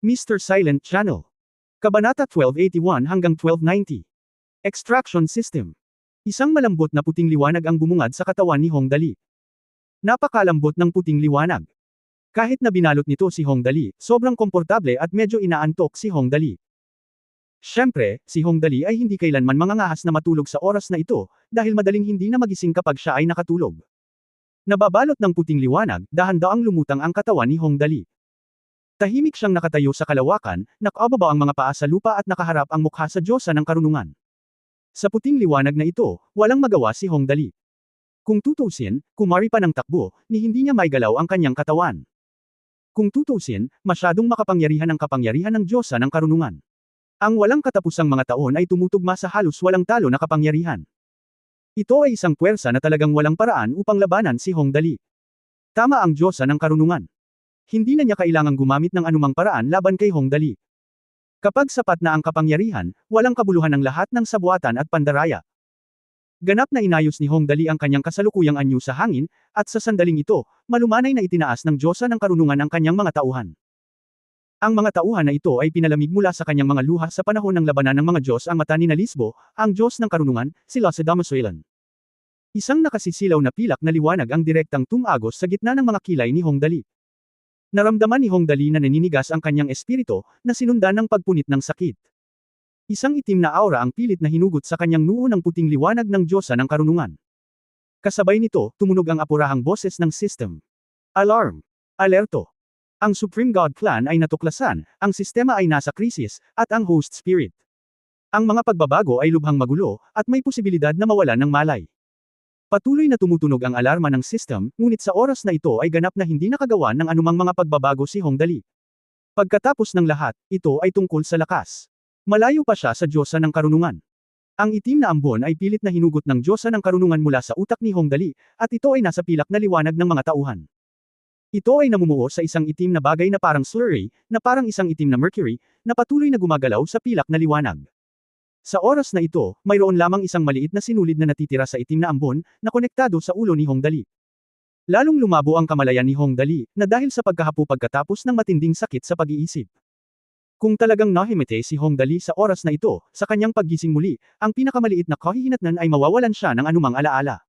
Mr. Silent Channel. Kabanata 1281 hanggang 1290. Extraction System. Isang malambot na puting liwanag ang bumungad sa katawan ni Hong Dali. Napakalambot ng puting liwanag. Kahit na binalot nito si Hong Dali, sobrang komportable at medyo inaantok si Hong Dali. Siyempre, si Hong Dali ay hindi kailanman mangangahas na matulog sa oras na ito, dahil madaling hindi na magising kapag siya ay nakatulog. Nababalot ng puting liwanag, dahan-daang lumutang ang katawan ni Hong Dali. Tahimik siyang nakatayo sa kalawakan, nakababa ang mga paa sa lupa at nakaharap ang mukha sa Diyosa ng karunungan. Sa puting liwanag na ito, walang magawa si Hong Dali. Kung tutusin, kumari pa ng takbo, ni hindi niya maigalaw ang kanyang katawan. Kung tutusin, masyadong makapangyarihan ang kapangyarihan ng Diyosa ng karunungan. Ang walang katapusang mga taon ay tumutugma sa halos walang talo na kapangyarihan. Ito ay isang puwersa na talagang walang paraan upang labanan si Hong Dali. Tama ang Diyosa ng karunungan. Hindi na niya kailangang gumamit ng anumang paraan laban kay Hong Dali. Kapag sapat na ang kapangyarihan, walang kabuluhan ang lahat ng sabuatan at pandaraya. Ganap na inayos ni Hong Dali ang kanyang kasalukuyang anyo sa hangin, at sa sandaling ito, malumanay na itinaas ng Diyosa ng karunungan ang kanyang mga tauhan. Ang mga tauhan na ito ay pinalamig mula sa kanyang mga luha sa panahon ng labanan ng mga Diyos ang mata ni Nalisbo, ang Diyos ng karunungan, sila sa Damasoilan. Isang nakasisilaw na pilak na liwanag ang direktang tumagos sa gitna ng mga kilay ni Hong Dali. Naramdaman ni Hong Dali na naninigas ang kanyang espiritu, na sinundan ng pagpunit ng sakit. Isang itim na aura ang pilit na hinugot sa kanyang noo ng puting liwanag ng Diyosa ng karunungan. Kasabay nito, tumunog ang apurahang boses ng system. Alarm! Alerto! Ang Supreme God Clan ay natuklasan, ang sistema ay nasa krisis, at ang host spirit. Ang mga pagbabago ay lubhang magulo, at may posibilidad na mawalan ng malay. Patuloy na tumutunog ang alarma ng system, ngunit sa oras na ito ay ganap na hindi nakagawa ng anumang mga pagbabago si Hong Dali. Pagkatapos ng lahat, ito ay tungkol sa lakas. Malayo pa siya sa Diyosa ng karunungan. Ang itim na ambon ay pilit na hinugot ng Diyosa ng karunungan mula sa utak ni Hong Dali, at ito ay nasa pilak na liwanag ng mga tauhan. Ito ay namumuo sa isang itim na bagay na parang slurry, na parang isang itim na mercury, na patuloy na gumagalaw sa pilak na liwanag. Sa oras na ito, mayroon lamang isang maliit na sinulid na natitira sa itim na ambon, na konektado sa ulo ni Hong Dali. Lalong lumabo ang kamalayan ni Hong Dali, na dahil sa pagkahapo pagkatapos ng matinding sakit sa pag-iisip. Kung talagang nahimete si Hong Dali sa oras na ito, sa kanyang paggising muli, ang pinakamaliit na kahihinatnan ay mawawalan siya ng anumang alaala.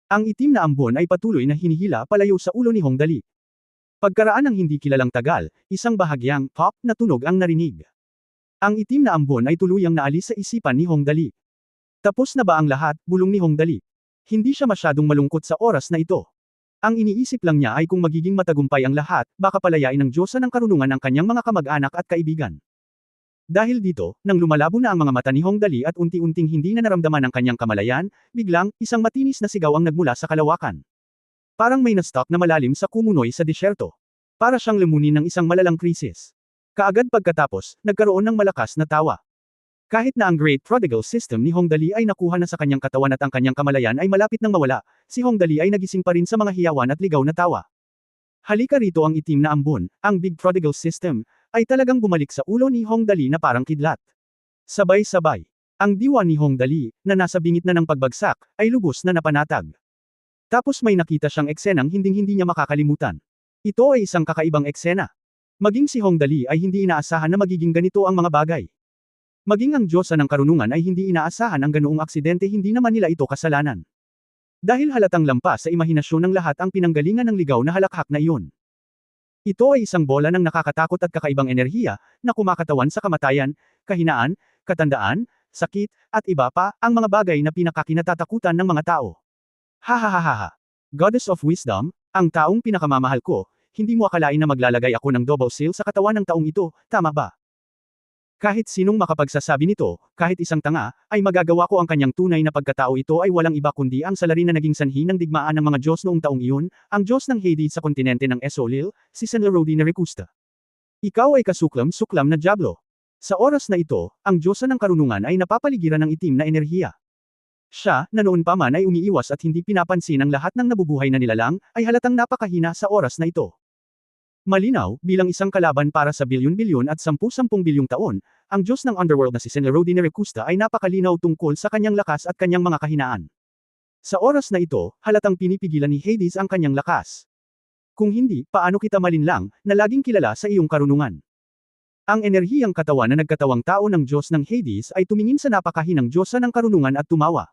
Ang itim na ambon ay patuloy na hinihila palayo sa ulo ni Hong Dali. Pagkaraan ng hindi kilalang tagal, isang bahagyang pop na tunog ang narinig. Ang itim na ambon ay tuluyang naalis sa isipan ni Hong Dali. Tapos na ba ang lahat, bulong ni Hong Dali? Hindi siya masyadong malungkot sa oras na ito. Ang iniisip lang niya ay kung magiging matagumpay ang lahat, baka palayain ng Diyosa ng karunungan ang kanyang mga kamag-anak at kaibigan. Dahil dito, nang lumalabo na ang mga mata ni Hong Dali at unti-unting hindi na naramdaman ang kanyang kamalayan, biglang, isang matinis na sigaw ang nagmula sa kalawakan. Parang may na-stuck na malalim sa kumunoy sa disyerto. Para siyang lumunin ng isang malalang krisis. Kaagad pagkatapos, nagkaroon ng malakas na tawa. Kahit na ang Great Prodigal System ni Hong Dali ay nakuha na sa kanyang katawan at ang kanyang kamalayan ay malapit nang mawala, si Hong Dali ay nagising pa rin sa mga hiyawan at ligaw na tawa. Halika rito ang itim na ambon, ang Big Prodigal System, ay talagang bumalik sa ulo ni Hong Dali na parang kidlat. Sabay-sabay. Ang diwa ni Hong Dali, na nasa bingit na ng pagbagsak, ay lubos na napanatag. Tapos may nakita siyang eksenang hinding-hindi niya makakalimutan. Ito ay isang kakaibang eksena. Maging si Hong Dali ay hindi inaasahan na magiging ganito ang mga bagay. Maging ang Diyosa ng karunungan ay hindi inaasahan ang ganoong aksidente, hindi naman nila ito kasalanan. Dahil halatang lampas sa imahinasyon ng lahat ang pinanggalingan ng ligaw na halakhak na iyon. Ito ay isang bola ng nakakatakot at kakaibang enerhiya, na kumakatawan sa kamatayan, kahinaan, katandaan, sakit, at iba pa, ang mga bagay na pinakakinatatakutan ng mga tao. Hahaha. Goddess of Wisdom, ang taong pinakamamahal ko, hindi mo akalain na maglalagay ako ng double seal sa katawan ng taong ito, tama ba? Kahit sinong makapagsasabi nito, kahit isang tanga, ay magagawa ko ang kanyang tunay na pagkatao. Ito ay walang iba kundi ang salarin na naging sanhi ng digmaan ng mga Diyos noong taong iyon, ang Diyos ng Hades sa kontinente ng Esolil, si Senlarodi na Recusta. Ikaw ay kasuklam-suklam na dyablo. Sa oras na ito, ang Diyosa ng karunungan ay napapaligiran ng itim na enerhiya. Siya, na noon pa man ay umiiwas at hindi pinapansin ang lahat ng nabubuhay na nilalang, ay halatang napakahina sa oras na ito. Malinaw, bilang isang kalaban para sa bilyon-bilyon at 10-10 bilyong taon, ang Diyos ng Underworld na si Senlarodi na Recusta ay napakalinaw tungkol sa kanyang lakas at kanyang mga kahinaan. Sa oras na ito, halatang pinipigilan ni Hades ang kanyang lakas. Kung hindi, paano kita malinlang, na laging kilala sa iyong karunungan? Ang enerhiyang katawan na nagkatawang tao ng Diyos ng Hades ay tumingin sa napakahinang Diyosa ng karunungan at tumawa.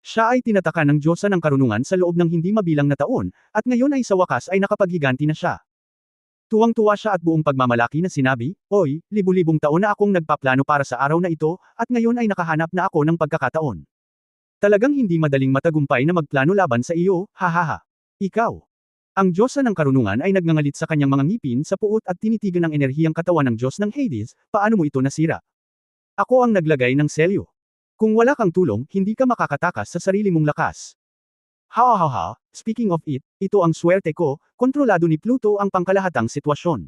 Siya ay tinataka ng Diyosa ng karunungan sa loob ng hindi mabilang na taon, at ngayon ay sa wakas ay nakapaghiganti na siya. Tuwang-tuwa siya at buong pagmamalaki na sinabi, "Oy, libu-libong taon na akong nagpaplano para sa araw na ito, at ngayon ay nakahanap na ako ng pagkakataon. Talagang hindi madaling matagumpay na magplano laban sa iyo, hahaha. Ikaw." Ang Diyosa ng karunungan ay nagngangalit sa kanyang mga ngipin sa puot at tinitigan ang enerhiyang katawan ng Diyos ng Hades, paano mo ito nasira? Ako ang naglagay ng selyo. Kung wala kang tulong, hindi ka makakatakas sa sarili mong lakas. Ha, speaking of it, ito ang swerte ko, kontrolado ni Pluto ang pangkalahatang sitwasyon.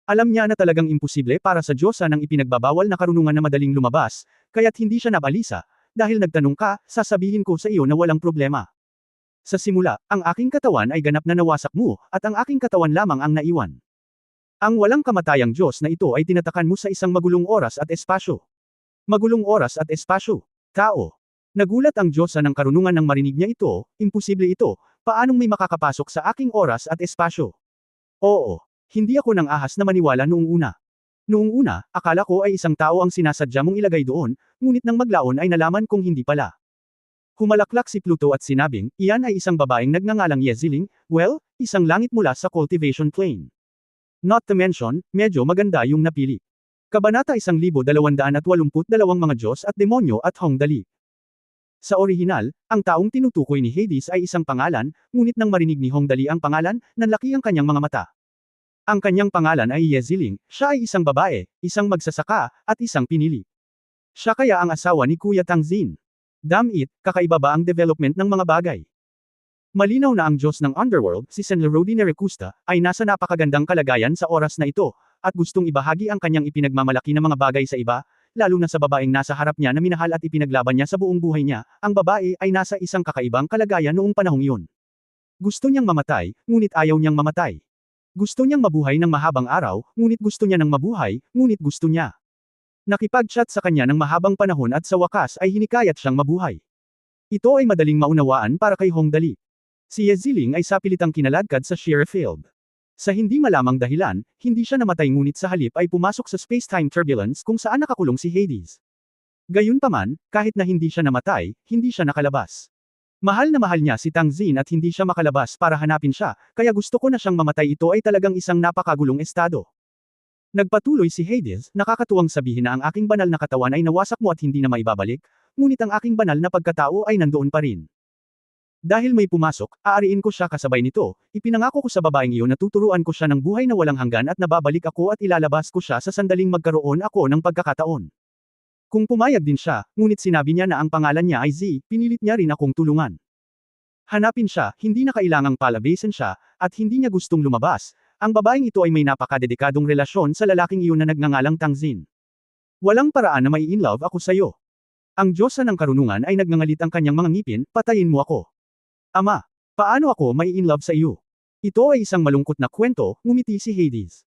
Alam niya na talagang imposible para sa Diyosa ng ipinagbabawal na karunungan na madaling lumabas, kaya't hindi siya nabalisa, dahil nagtanong ka, sasabihin ko sa iyo na walang problema. Sa simula, ang aking katawan ay ganap na nawasak mo, at ang aking katawan lamang ang naiwan. Ang walang kamatayang Diyos na ito ay tinatakan mo sa isang magulong oras at espasyo. Magulong oras at espasyo. Tao. Nagulat ang Diyosa ng karunungan nang marinig niya ito, imposible ito, paanong may makakapasok sa aking oras at espasyo? Oo. Hindi ako nang ahas na maniwala noong una. Noong una, akala ko ay isang tao ang sinasadya mong ilagay doon, ngunit nang maglaon ay nalaman kong hindi pala. Humalaklak si Pluto at sinabing, iyan ay isang babaeng nagngangalang Yeziling, well, isang langit mula sa cultivation plane. Not to mention, medyo maganda yung napili. Kabanata 1282 mga Diyos at Demonyo at Hongdali. Sa orihinal, ang taong tinutukoy ni Hades ay isang pangalan, ngunit nang marinig ni Hongdali ang pangalan, nanlaki ang kanyang mga mata. Ang kanyang pangalan ay Yeziling, siya ay isang babae, isang magsasaka, at isang pinili. Siya kaya ang asawa ni Kuya Tangzin. Damn it, kakaiba ba ang development ng mga bagay? Malinaw na ang Diyos ng Underworld, si Senlerodi Nerecusta, ay nasa napakagandang kalagayan sa oras na ito, at gustong ibahagi ang kanyang ipinagmamalaki na mga bagay sa iba, lalo na sa babaeng nasa harap niya na minahal at ipinaglaban niya sa buong buhay niya, ang babae ay nasa isang kakaibang kalagayan noong panahong iyon. Gusto niyang mamatay, ngunit ayaw niyang mamatay. Gusto niyang mabuhay ng mahabang araw, ngunit gusto niya ng mabuhay, ngunit gusto niya. Nakipag-chat sa kanya ng mahabang panahon at sa wakas ay hinikayat siyang mabuhay. Ito ay madaling maunawaan para kay Hongdali. Si Yeziling ay sapilitang kinaladkad sa Shire Field. Sa hindi malamang dahilan, hindi siya namatay ngunit sa halip ay pumasok sa space-time turbulence kung saan nakakulong si Hades. Gayunpaman, kahit na hindi siya namatay, hindi siya nakalabas. Mahal na mahal niya si Tangzin at hindi siya makalabas para hanapin siya, kaya gusto ko na siyang mamatay. Ito ay talagang isang napakagulong estado. Nagpatuloy si Hades, nakakatuwang sabihin na ang aking banal na katawan ay nawasak mo at hindi na maibabalik, ngunit ang aking banal na pagkatao ay nandoon pa rin. Dahil may pumasok, aariin ko siya kasabay nito, ipinangako ko sa babaeng iyon na tuturuan ko siya ng buhay na walang hanggan at nababalik ako at ilalabas ko siya sa sandaling magkaroon ako ng pagkakataon. Kung pumayag din siya, ngunit sinabi niya na ang pangalan niya ay Z, pinilit niya rin akong tulungan. Hanapin siya, hindi na kailangang palabasin siya, at hindi niya gustong lumabas. Ang babaeng ito ay may napakadedikadong relasyon sa lalaking iyon na nagngangalang Tangzin. Walang paraan na mai-inlove ako sa iyo. Ang Diyosa ng karunungan ay nagngangalit ang kanyang mga ngipin, patayin mo ako. Ama, paano ako mai-inlove sa iyo? Ito ay isang malungkot na kwento, ngumiti si Hades.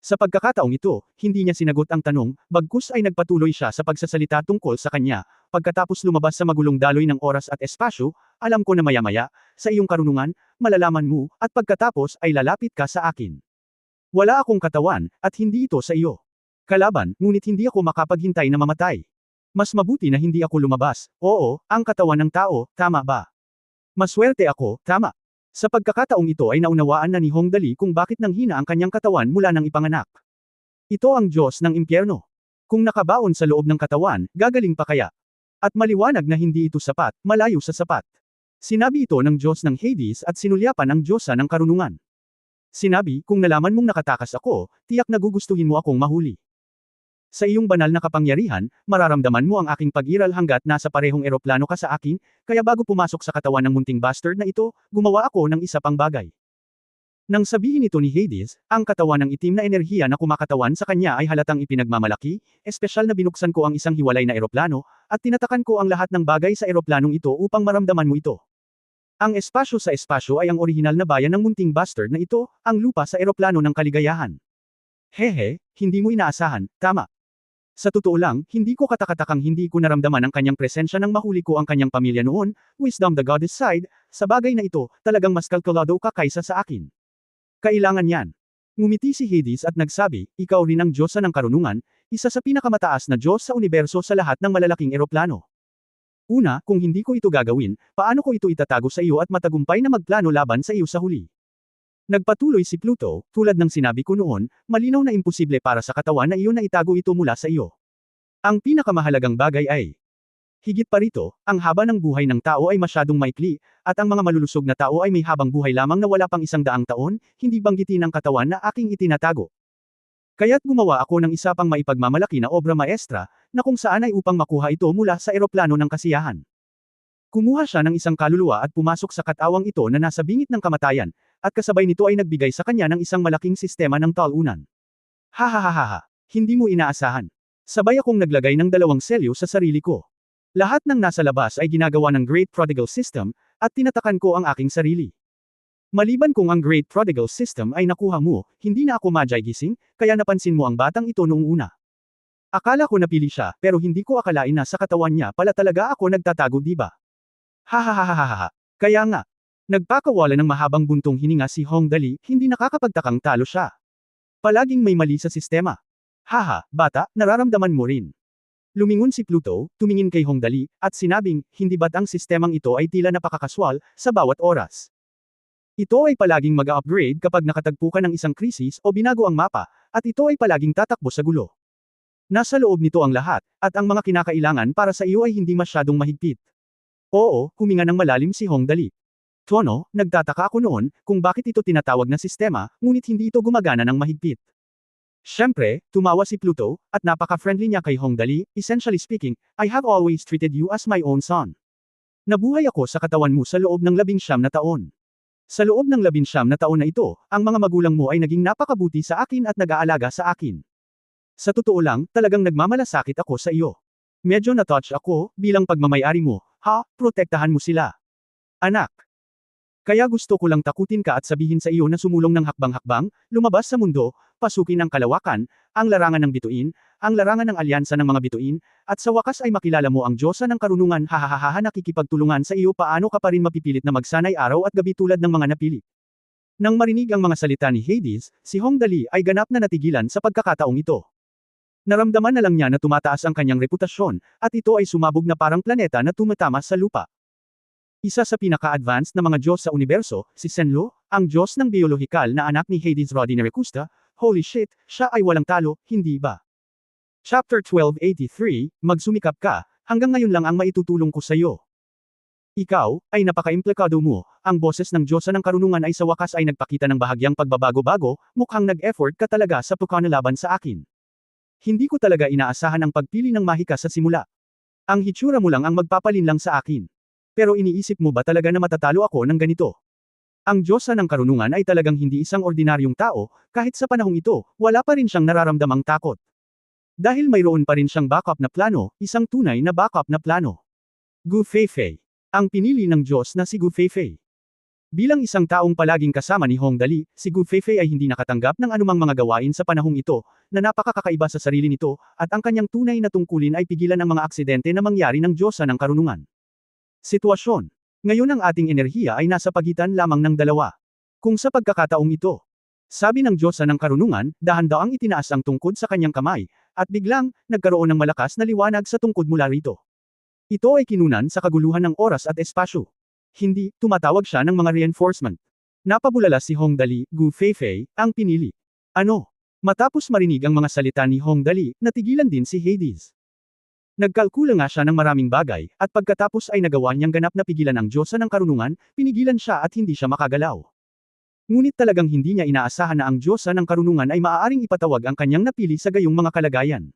Sa pagkakataong ito, hindi niya sinagot ang tanong, bagkus ay nagpatuloy siya sa pagsasalita tungkol sa kanya. Pagkatapos lumabas sa magulong daloy ng oras at espasyo, alam ko na maya-maya, sa iyong karunungan, malalaman mo, at pagkatapos ay lalapit ka sa akin. Wala akong katawan, at hindi ito sa iyo. Kalaban, ngunit hindi ako makapaghintay na mamatay. Mas mabuti na hindi ako lumabas. Oo, ang katawan ng tao, tama ba? Maswerte ako, tama. Sa pagkakataong ito ay naunawaan na ni Hongdali kung bakit nanghina ang kanyang katawan mula nang ipanganak. Ito ang Diyos ng impyerno. Kung nakabaon sa loob ng katawan, gagaling pa kaya? At maliwanag na hindi ito sapat, malayo sa sapat. Sinabi ito ng Diyos ng Hades at sinulyapan ang Diyosa ng karunungan. Sinabi, kung nalaman mong nakatakas ako, tiyak na gugustuhin mo akong mahuli. Sa iyong banal na kapangyarihan, mararamdaman mo ang aking pag-iral hanggat nasa parehong eroplano ka sa akin, kaya bago pumasok sa katawan ng munting bastard na ito, gumawa ako ng isa pang bagay. Nang sabihin ito ni Hades, ang katawan ng itim na enerhiya na kumakatawan sa kanya ay halatang ipinagmamalaki, espesyal na binuksan ko ang isang hiwalay na eroplano, at tinatakan ko ang lahat ng bagay sa eroplanong ito upang maramdaman mo ito. Ang espasyo sa espasyo ay ang orihinal na bayan ng munting bastard na ito, ang lupa sa eroplano ng kaligayahan. Hehe, hindi mo inaasahan, tama. Sa totoo lang, hindi ko katakatakang hindi ko naramdaman ang kanyang presensya nang mahuli ko ang kanyang pamilya noon, Wisdom the Goddess side, sa bagay na ito, talagang mas kalkulado ka kaysa sa akin. Kailangan yan. Ngumiti si Hades at nagsabi, ikaw rin ang Diyosa ng karunungan, isa sa pinakamataas na Diyos sa universo sa lahat ng malalaking eroplano. Una, kung hindi ko ito gagawin, paano ko ito itatago sa iyo at matagumpay na magplano laban sa iyo sa huli? Nagpatuloy si Pluto, tulad ng sinabi ko noon, malinaw na imposible para sa katawan na iyon na itago ito mula sa iyo. Ang pinakamahalagang bagay ay, higit pa rito, ang haba ng buhay ng tao ay masyadong maikli, at ang mga malulusog na tao ay may habang buhay lamang na wala pang 100 taon, hindi banggitin ng katawan na aking itinatago. Kaya't gumawa ako ng isa pang maipagmamalaki na obra maestra, na kung saan ay upang makuha ito mula sa eroplano ng kasiyahan. Kumuha siya ng isang kaluluwa at pumasok sa katawang ito na nasa bingit ng kamatayan, at kasabay nito ay nagbigay sa kanya ng isang malaking sistema ng talunan. Hahaha, hindi mo inaasahan. Sabay akong naglagay ng 2 selyo sa sarili ko. Lahat ng nasa labas ay ginagawa ng Great Prodigal System, at tinatakan ko ang aking sarili. Maliban kung ang Great Prodigal System ay nakuha mo, hindi na ako madyay gising, kaya napansin mo ang batang ito noong una. Akala ko napili siya, pero hindi ko akalain na sa katawan niya pala talaga ako nagtatago, diba? Hahaha. Kaya nga. Nagpakawala ng mahabang buntong hininga si Hong Dali, hindi nakakapagtakang talo siya. Palaging may mali sa sistema. Haha, bata, nararamdaman mo rin. Lumingon si Pluto, tumingin kay Hong Dali, at sinabing, hindi ba't ang sistemang ito ay tila napakakaswal, sa bawat oras? Ito ay palaging mag-upgrade kapag nakatagpo ka ng isang krisis o binago ang mapa, at ito ay palaging tatakbo sa gulo. Nasa loob nito ang lahat, at ang mga kinakailangan para sa iyo ay hindi masyadong mahigpit. Oo, huminga ng malalim si Hong Dali. Tono, nagtataka ako noon, kung bakit ito tinatawag na sistema, ngunit hindi ito gumagana ng mahigpit. Siyempre, tumawa si Pluto, at napaka-friendly niya kay Hong Dali, essentially speaking, I have always treated you as my own son. Nabuhay ako sa katawan mo sa loob ng 19 na taon. Sa loob ng 19 na taon na ito, ang mga magulang mo ay naging napakabuti sa akin at nag-aalaga sa akin. Sa totoo lang, talagang nagmamalasakit ako sa iyo. Medyo na-touch ako, bilang pagmamayari mo, protektahan mo sila. Anak. Kaya gusto ko lang takutin ka at sabihin sa iyo na sumulong ng hakbang-hakbang, lumabas sa mundo, pasukin ang kalawakan, ang larangan ng bituin, ang larangan ng alyansa ng mga bituin, at sa wakas ay makilala mo ang Diyosa ng karunungan. Hahaha, nakikipagtulungan sa iyo, paano ka pa rin mapipilit na magsanay araw at gabi tulad ng mga napili. Nang marinig ang mga salita ni Hades, si Hong Dali ay ganap na natigilan sa pagkakataong ito. Naramdaman na lang niya na tumataas ang kanyang reputasyon, at ito ay sumabog na parang planeta na tumatama sa lupa. Isa sa pinaka-advanced na mga Diyos sa universo, si Senlo, ang Diyos ng biolohikal na anak ni Hades Rodinericusta, holy shit, siya ay walang talo, hindi ba? Chapter 1283, Magsumikap ka, hanggang ngayon lang ang maitutulong ko sa iyo. Ikaw, ay napaka-implikado mo, ang boses ng Diyosa ng karunungan ay sa wakas ay nagpakita ng bahagyang pagbabago-bago, mukhang nag-effort ka talaga sa pagkanalaban sa akin. Hindi ko talaga inaasahan ang pagpili ng mahika sa simula. Ang hitsura mo lang ang magpapalin lang sa akin. Pero iniisip mo ba talaga na matatalo ako ng ganito? Ang Diyosa ng karunungan ay talagang hindi isang ordinaryong tao, kahit sa panahong ito, wala pa rin siyang nararamdamang takot. Dahil mayroon pa rin siyang backup na plano, isang tunay na backup na plano. Gu Feifei. Ang pinili ng Diyos na si Gu Feifei. Bilang isang taong palaging kasama ni Hong Dali, si Gu Feifei ay hindi nakatanggap ng anumang mga gawain sa panahong ito, na napakakakaiba sa sarili nito, at ang kanyang tunay na tungkulin ay pigilan ang mga aksidente na mangyari ng Diyosa ng karunungan. Sitwasyon. Ngayon ang ating enerhiya ay nasa pagitan lamang ng dalawa. Kung sa pagkakataong ito, sabi ng Diyosa ng karunungan, dahan-daang itinaas ang tungkod sa kanyang kamay, at biglang, nagkaroon ng malakas na liwanag sa tungkod mula rito. Ito ay kinunan sa kaguluhan ng oras at espasyo. Hindi, tumatawag siya ng mga reinforcement. Napabulala si Hong Dali, Gu Feifei, ang pinili. Ano? Matapos marinig ang mga salita ni Hong Dali, natigilan din si Hades. Nagkalkula nga siya ng maraming bagay, at pagkatapos ay nagawa niyang ganap na pigilan ang Diyosa ng karunungan, pinigilan siya at hindi siya makagalaw. Ngunit talagang hindi niya inaasahan na ang Diyosa ng karunungan ay maaaring ipatawag ang kanyang napili sa gayong mga kalagayan.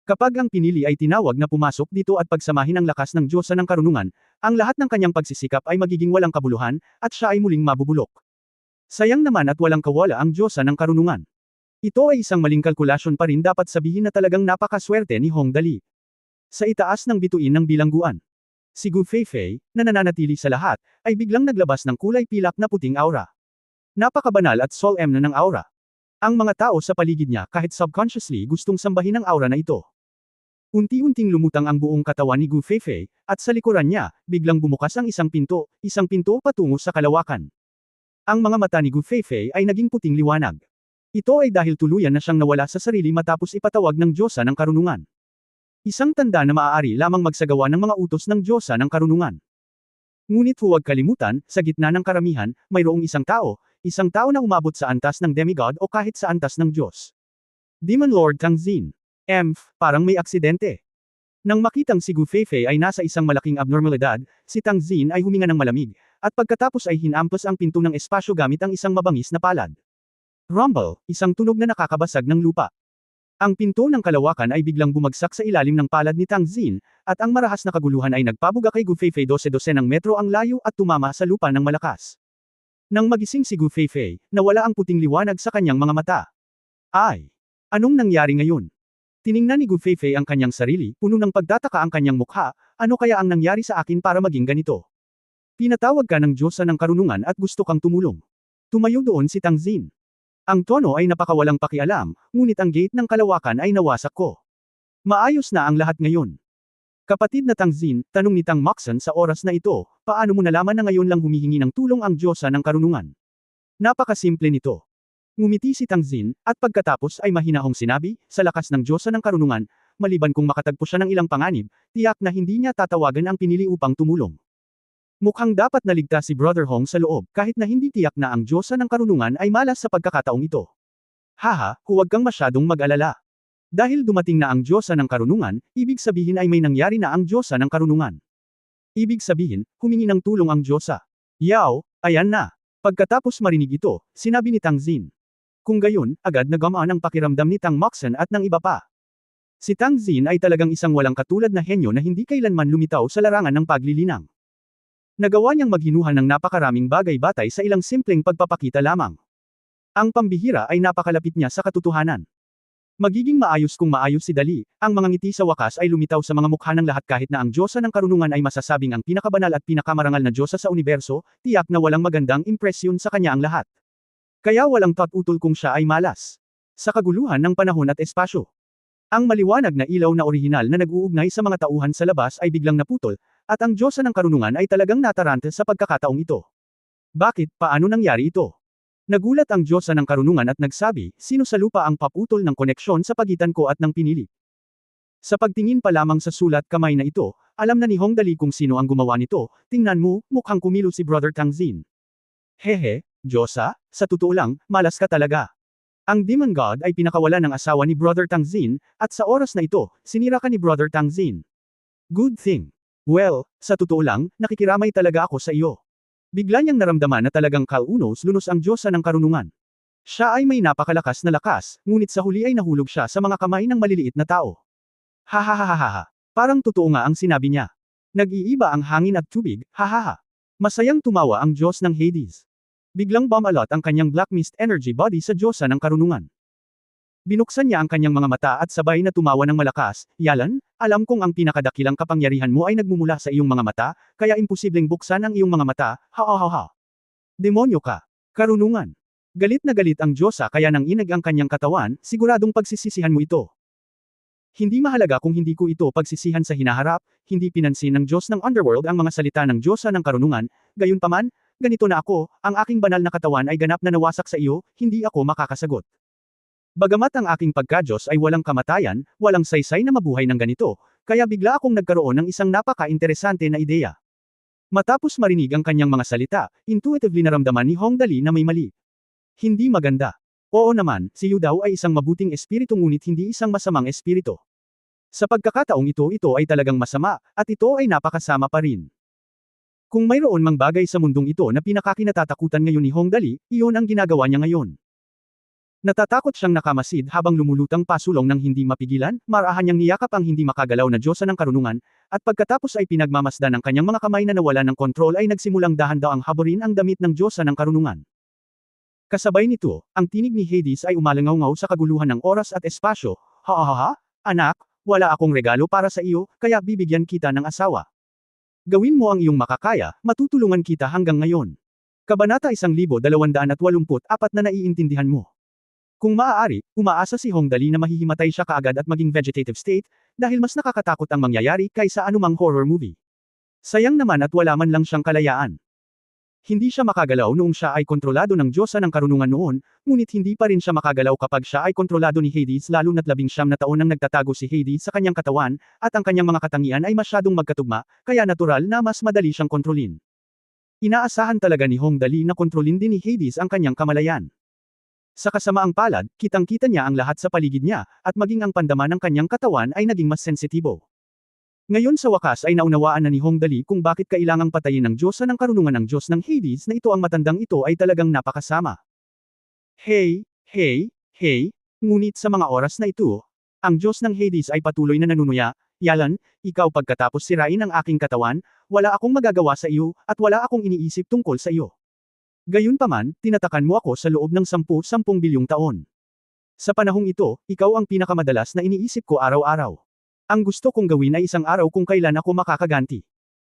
Kapag ang pinili ay tinawag na pumasok dito at pagsamahin ang lakas ng Diyosa ng karunungan, ang lahat ng kanyang pagsisikap ay magiging walang kabuluhan, at siya ay muling mabubulok. Sayang naman at walang kawala ang Diyosa ng karunungan. Ito ay isang maling kalkulasyon pa rin, dapat sabihin na talagang napakaswerte ni Hong Dali. Sa itaas ng bituin ng bilangguan. Si Gu Feifei, na nananatili sa lahat, ay biglang naglabas ng kulay pilak na puting aura. Napakabanal at solemn na ng aura. Ang mga tao sa paligid niya kahit subconsciously gustong sambahin ang aura na ito. Unti-unting lumutang ang buong katawan ni Gu Feifei, at sa likuran niya, biglang bumukas ang isang pinto patungo sa kalawakan. Ang mga mata ni Gu Feifei ay naging puting liwanag. Ito ay dahil tuluyan na siyang nawala sa sarili matapos ipatawag ng Diyosa ng karunungan. Isang tanda na maaari lamang magsagawa ng mga utos ng Diyosa ng karunungan. Ngunit huwag kalimutan, sa gitna ng karamihan, mayroong isang tao na umabot sa antas ng demigod o kahit sa antas ng Diyos. Demon Lord Tangzin. Parang may aksidente. Nang makitang si Gu Feifei ay nasa isang malaking abnormalidad, si Tangzin ay huminga ng malamig, at pagkatapos ay hinampas ang pinto ng espasyo gamit ang isang mabangis na palad. Rumble, isang tunog na nakakabasag ng lupa. Ang pinto ng kalawakan ay biglang bumagsak sa ilalim ng palad ni Tangzin, at ang marahas na kaguluhan ay nagpabuga kay Gu Feifei 12 ng metro ang layo at tumama sa lupa ng malakas. Nang magising si Gu Feifei, nawala ang puting liwanag sa kanyang mga mata. Ay! Anong nangyari ngayon? Tiningnan ni Gu Feifei ang kanyang sarili, puno ng pagtataka ang kanyang mukha, ano kaya ang nangyari sa akin para maging ganito? Pinatawag ka ng Diyosa ng karunungan at gusto kang tumulong. Tumayo doon si Tangzin. Ang tono ay napakawalang pakialam, ngunit ang gate ng kalawakan ay nawasak ko. Maayos na ang lahat ngayon. Kapatid na Tangzin, tanong ni Tang Moxon sa oras na ito, paano mo nalaman na ngayon lang humihingi ng tulong ang Diyosa ng karunungan? Napakasimple nito. Ngumiti si Tangzin, at pagkatapos ay mahinahong sinabi, sa lakas ng Diyosa ng karunungan, maliban kung makatagpo siya ng ilang panganib, tiyak na hindi niya tatawagan ang pinili upang tumulong. Mukhang dapat naligtas si Brother Hong sa loob, kahit na hindi tiyak na ang Diyosa ng karunungan ay malas sa pagkakataong ito. Haha, huwag kang masyadong mag-alala. Dahil dumating na ang Diyosa ng karunungan, ibig sabihin ay may nangyari na ang Diyosa ng karunungan. Ibig sabihin, humingi ng tulong ang Diyosa. Yao, ayan na. Pagkatapos marinig ito, sinabi ni Tangzin. Kung gayon, agad na gumaan ang pakiramdam ni Tang Moxon at ng iba pa. Si Tangzin ay talagang isang walang katulad na henyo na hindi kailanman lumitaw sa larangan ng paglilinang. Nagawa niyang maghinuhan ng napakaraming bagay batay sa ilang simpleng pagpapakita lamang. Ang pambihira ay napakalapit niya sa katotohanan. Magiging maayos kung maayos si Dali, ang mga ngiti sa wakas ay lumitaw sa mga mukha ng lahat kahit na ang Diyosa ng karunungan ay masasabing ang pinakabanal at pinakamarangal na Diyosa sa universo, tiyak na walang magandang impresyon sa kanya ang lahat. Kaya walang utol kung siya ay malas. Sa kaguluhan ng panahon at espasyo. Ang maliwanag na ilaw na orihinal na nag-uugnay sa mga tauhan sa labas ay biglang naputol, at ang Diyosa ng karunungan ay talagang natarante sa pagkakataong ito. Bakit, paano nangyari ito? Nagulat ang Diyosa ng karunungan at nagsabi, sino sa lupa ang paputol ng koneksyon sa pagitan ko at ng pinili? Sa pagtingin pa lamang sa sulat kamay na ito, alam na ni Hong Dali kung sino ang gumawa nito, tingnan mo, mukhang kumilos si Brother Tangzin. Hehe, Diyosa, sa totoo lang, malas ka talaga. Ang Demon God ay pinakawala ng asawa ni Brother Tangzin, at sa oras na ito, sinira ka ni Brother Tangzin. Good thing. Well, sa totoo lang, nakikiramay talaga ako sa iyo. Bigla niyang naramdaman na talagang kaunos-lunos ang Diyosa ng karunungan. Siya ay may napakalakas na lakas, ngunit sa huli ay nahulog siya sa mga kamay ng maliliit na tao. Hahaha. Parang totoo nga ang sinabi niya. Nag-iiba ang hangin at tubig, hahaha. Masayang tumawa ang Diyos ng Hades. Biglang bumalot ang kanyang black mist energy body sa Diyosa ng karunungan. Binuksan niya ang kanyang mga mata at sabay na tumawa ng malakas, Yalan, alam kong ang pinakadakilang kapangyarihan mo ay nagmumula sa iyong mga mata, kaya imposibleng buksan ang iyong mga mata, ha. Demonyo ka. Karunungan. Galit na galit ang Diyosa kaya nang inag ang kanyang katawan, siguradong pagsisisihan mo ito. Hindi mahalaga kung hindi ko ito pagsisihan sa hinaharap, hindi pinansin ng Diyos ng Underworld ang mga salita ng Diyosa ng karunungan, gayunpaman, ganito na ako, ang aking banal na katawan ay ganap na nawasak sa iyo, hindi ako makakasagot. Bagamat ang aking pagka-Diyos ay walang kamatayan, walang saysay na mabuhay ng ganito, kaya bigla akong nagkaroon ng isang napaka-interesante na ideya. Matapos marinig ang kanyang mga salita, intuitively naramdaman ni Hong Dali na may mali. Hindi maganda. Oo naman, si Yu daw ay isang mabuting espiritu ngunit hindi isang masamang espiritu. Sa pagkakataong ito ay talagang masama, at ito ay napakasama pa rin. Kung mayroon mang bagay sa mundong ito na pinakakinatatakutan ngayon ni Hong Dali, iyon ang ginagawa niya ngayon. Natatakot siyang nakamasid habang lumulutang pasulong ng hindi mapigilan, marahan niyang niyakap ang hindi makagalaw na Diyosa ng karunungan, at pagkatapos ay pinagmamasdan ng kanyang mga kamay na nawala ng kontrol ay nagsimulang dahan-dahang haburin ang damit ng Diyosa ng karunungan. Kasabay nito, ang tinig ni Hades ay umalangaw-ngaw sa kaguluhan ng oras at espasyo, ha, anak, wala akong regalo para sa iyo, kaya bibigyan kita ng asawa. Gawin mo ang iyong makakaya, matutulungan kita hanggang ngayon. Kabanata 1284 na naiintindihan mo. Kung maaari, umaasa si Hong Dali na mahihimatay siya kaagad at maging vegetative state, dahil mas nakakatakot ang mangyayari kaysa anumang horror movie. Sayang naman at wala man lang siyang kalayaan. Hindi siya makagalaw noong siya ay kontrolado ng Diyosa ng karunungan noon, ngunit hindi pa rin siya makagalaw kapag siya ay kontrolado ni Hades lalo na't 19 na taon nang nagtatago si Hades sa kanyang katawan, at ang kanyang mga katangian ay masyadong magkatugma, kaya natural na mas madali siyang kontrolin. Inaasahan talaga ni Hong Dali na kontrolin din ni Hades ang kanyang kamalayan. Sa kasamaang palad, kitang-kita niya ang lahat sa paligid niya, at maging ang pandama ng kanyang katawan ay naging mas sensitibo. Ngayon sa wakas ay naunawaan na ni Hong Dali kung bakit kailangang patayin ng Diyosa ng karunungan ng Diyos ng Hades na ito ang matandang ito ay talagang napakasama. Hey, ngunit sa mga oras na ito, ang Diyos ng Hades ay patuloy na nanunuya, Yalan, ikaw pagkatapos sirain ang aking katawan, wala akong magagawa sa iyo, at wala akong iniisip tungkol sa iyo. Gayunpaman, tinatakan mo ako sa loob ng 10 bilyong taon. Sa panahong ito, ikaw ang pinakamadalas na iniisip ko araw-araw. Ang gusto kong gawin ay isang araw kung kailan ako makakaganti.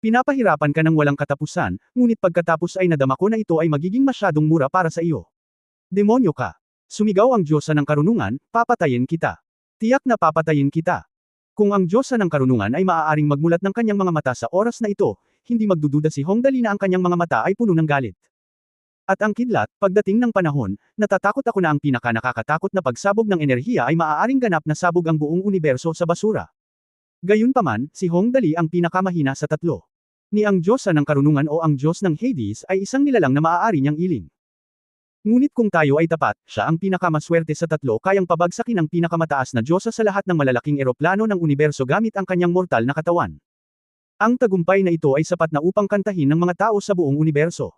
Pinapahirapan ka ng walang katapusan, ngunit pagkatapos ay nadama ko na ito ay magiging masyadong mura para sa iyo. Demonyo ka! Sumigaw ang Diyosa ng karunungan, papatayin kita. Tiyak na papatayin kita. Kung ang Diyosa ng karunungan ay maaaring magmulat ng kanyang mga mata sa oras na ito, hindi magdududa si Hong Dali na ang kanyang mga mata ay puno ng galit. At ang kidlat, pagdating ng panahon, natatakot ako na ang pinaka-nakakatakot na pagsabog ng enerhiya ay maaaring ganap na sabog ang buong universo sa basura. Gayunpaman, si Hong Dali ang pinakamahina sa tatlo. Ni ang Diyosa ng karunungan o ang Diyos ng Hades ay isang nilalang na maaari niyang iling. Ngunit kung tayo ay tapat, siya ang pinakamaswerte sa tatlo kayang pabagsakin ang pinakamataas na Diyosa sa lahat ng malalaking eroplano ng universo gamit ang kanyang mortal na katawan. Ang tagumpay na ito ay sapat na upang kantahin ng mga tao sa buong universo.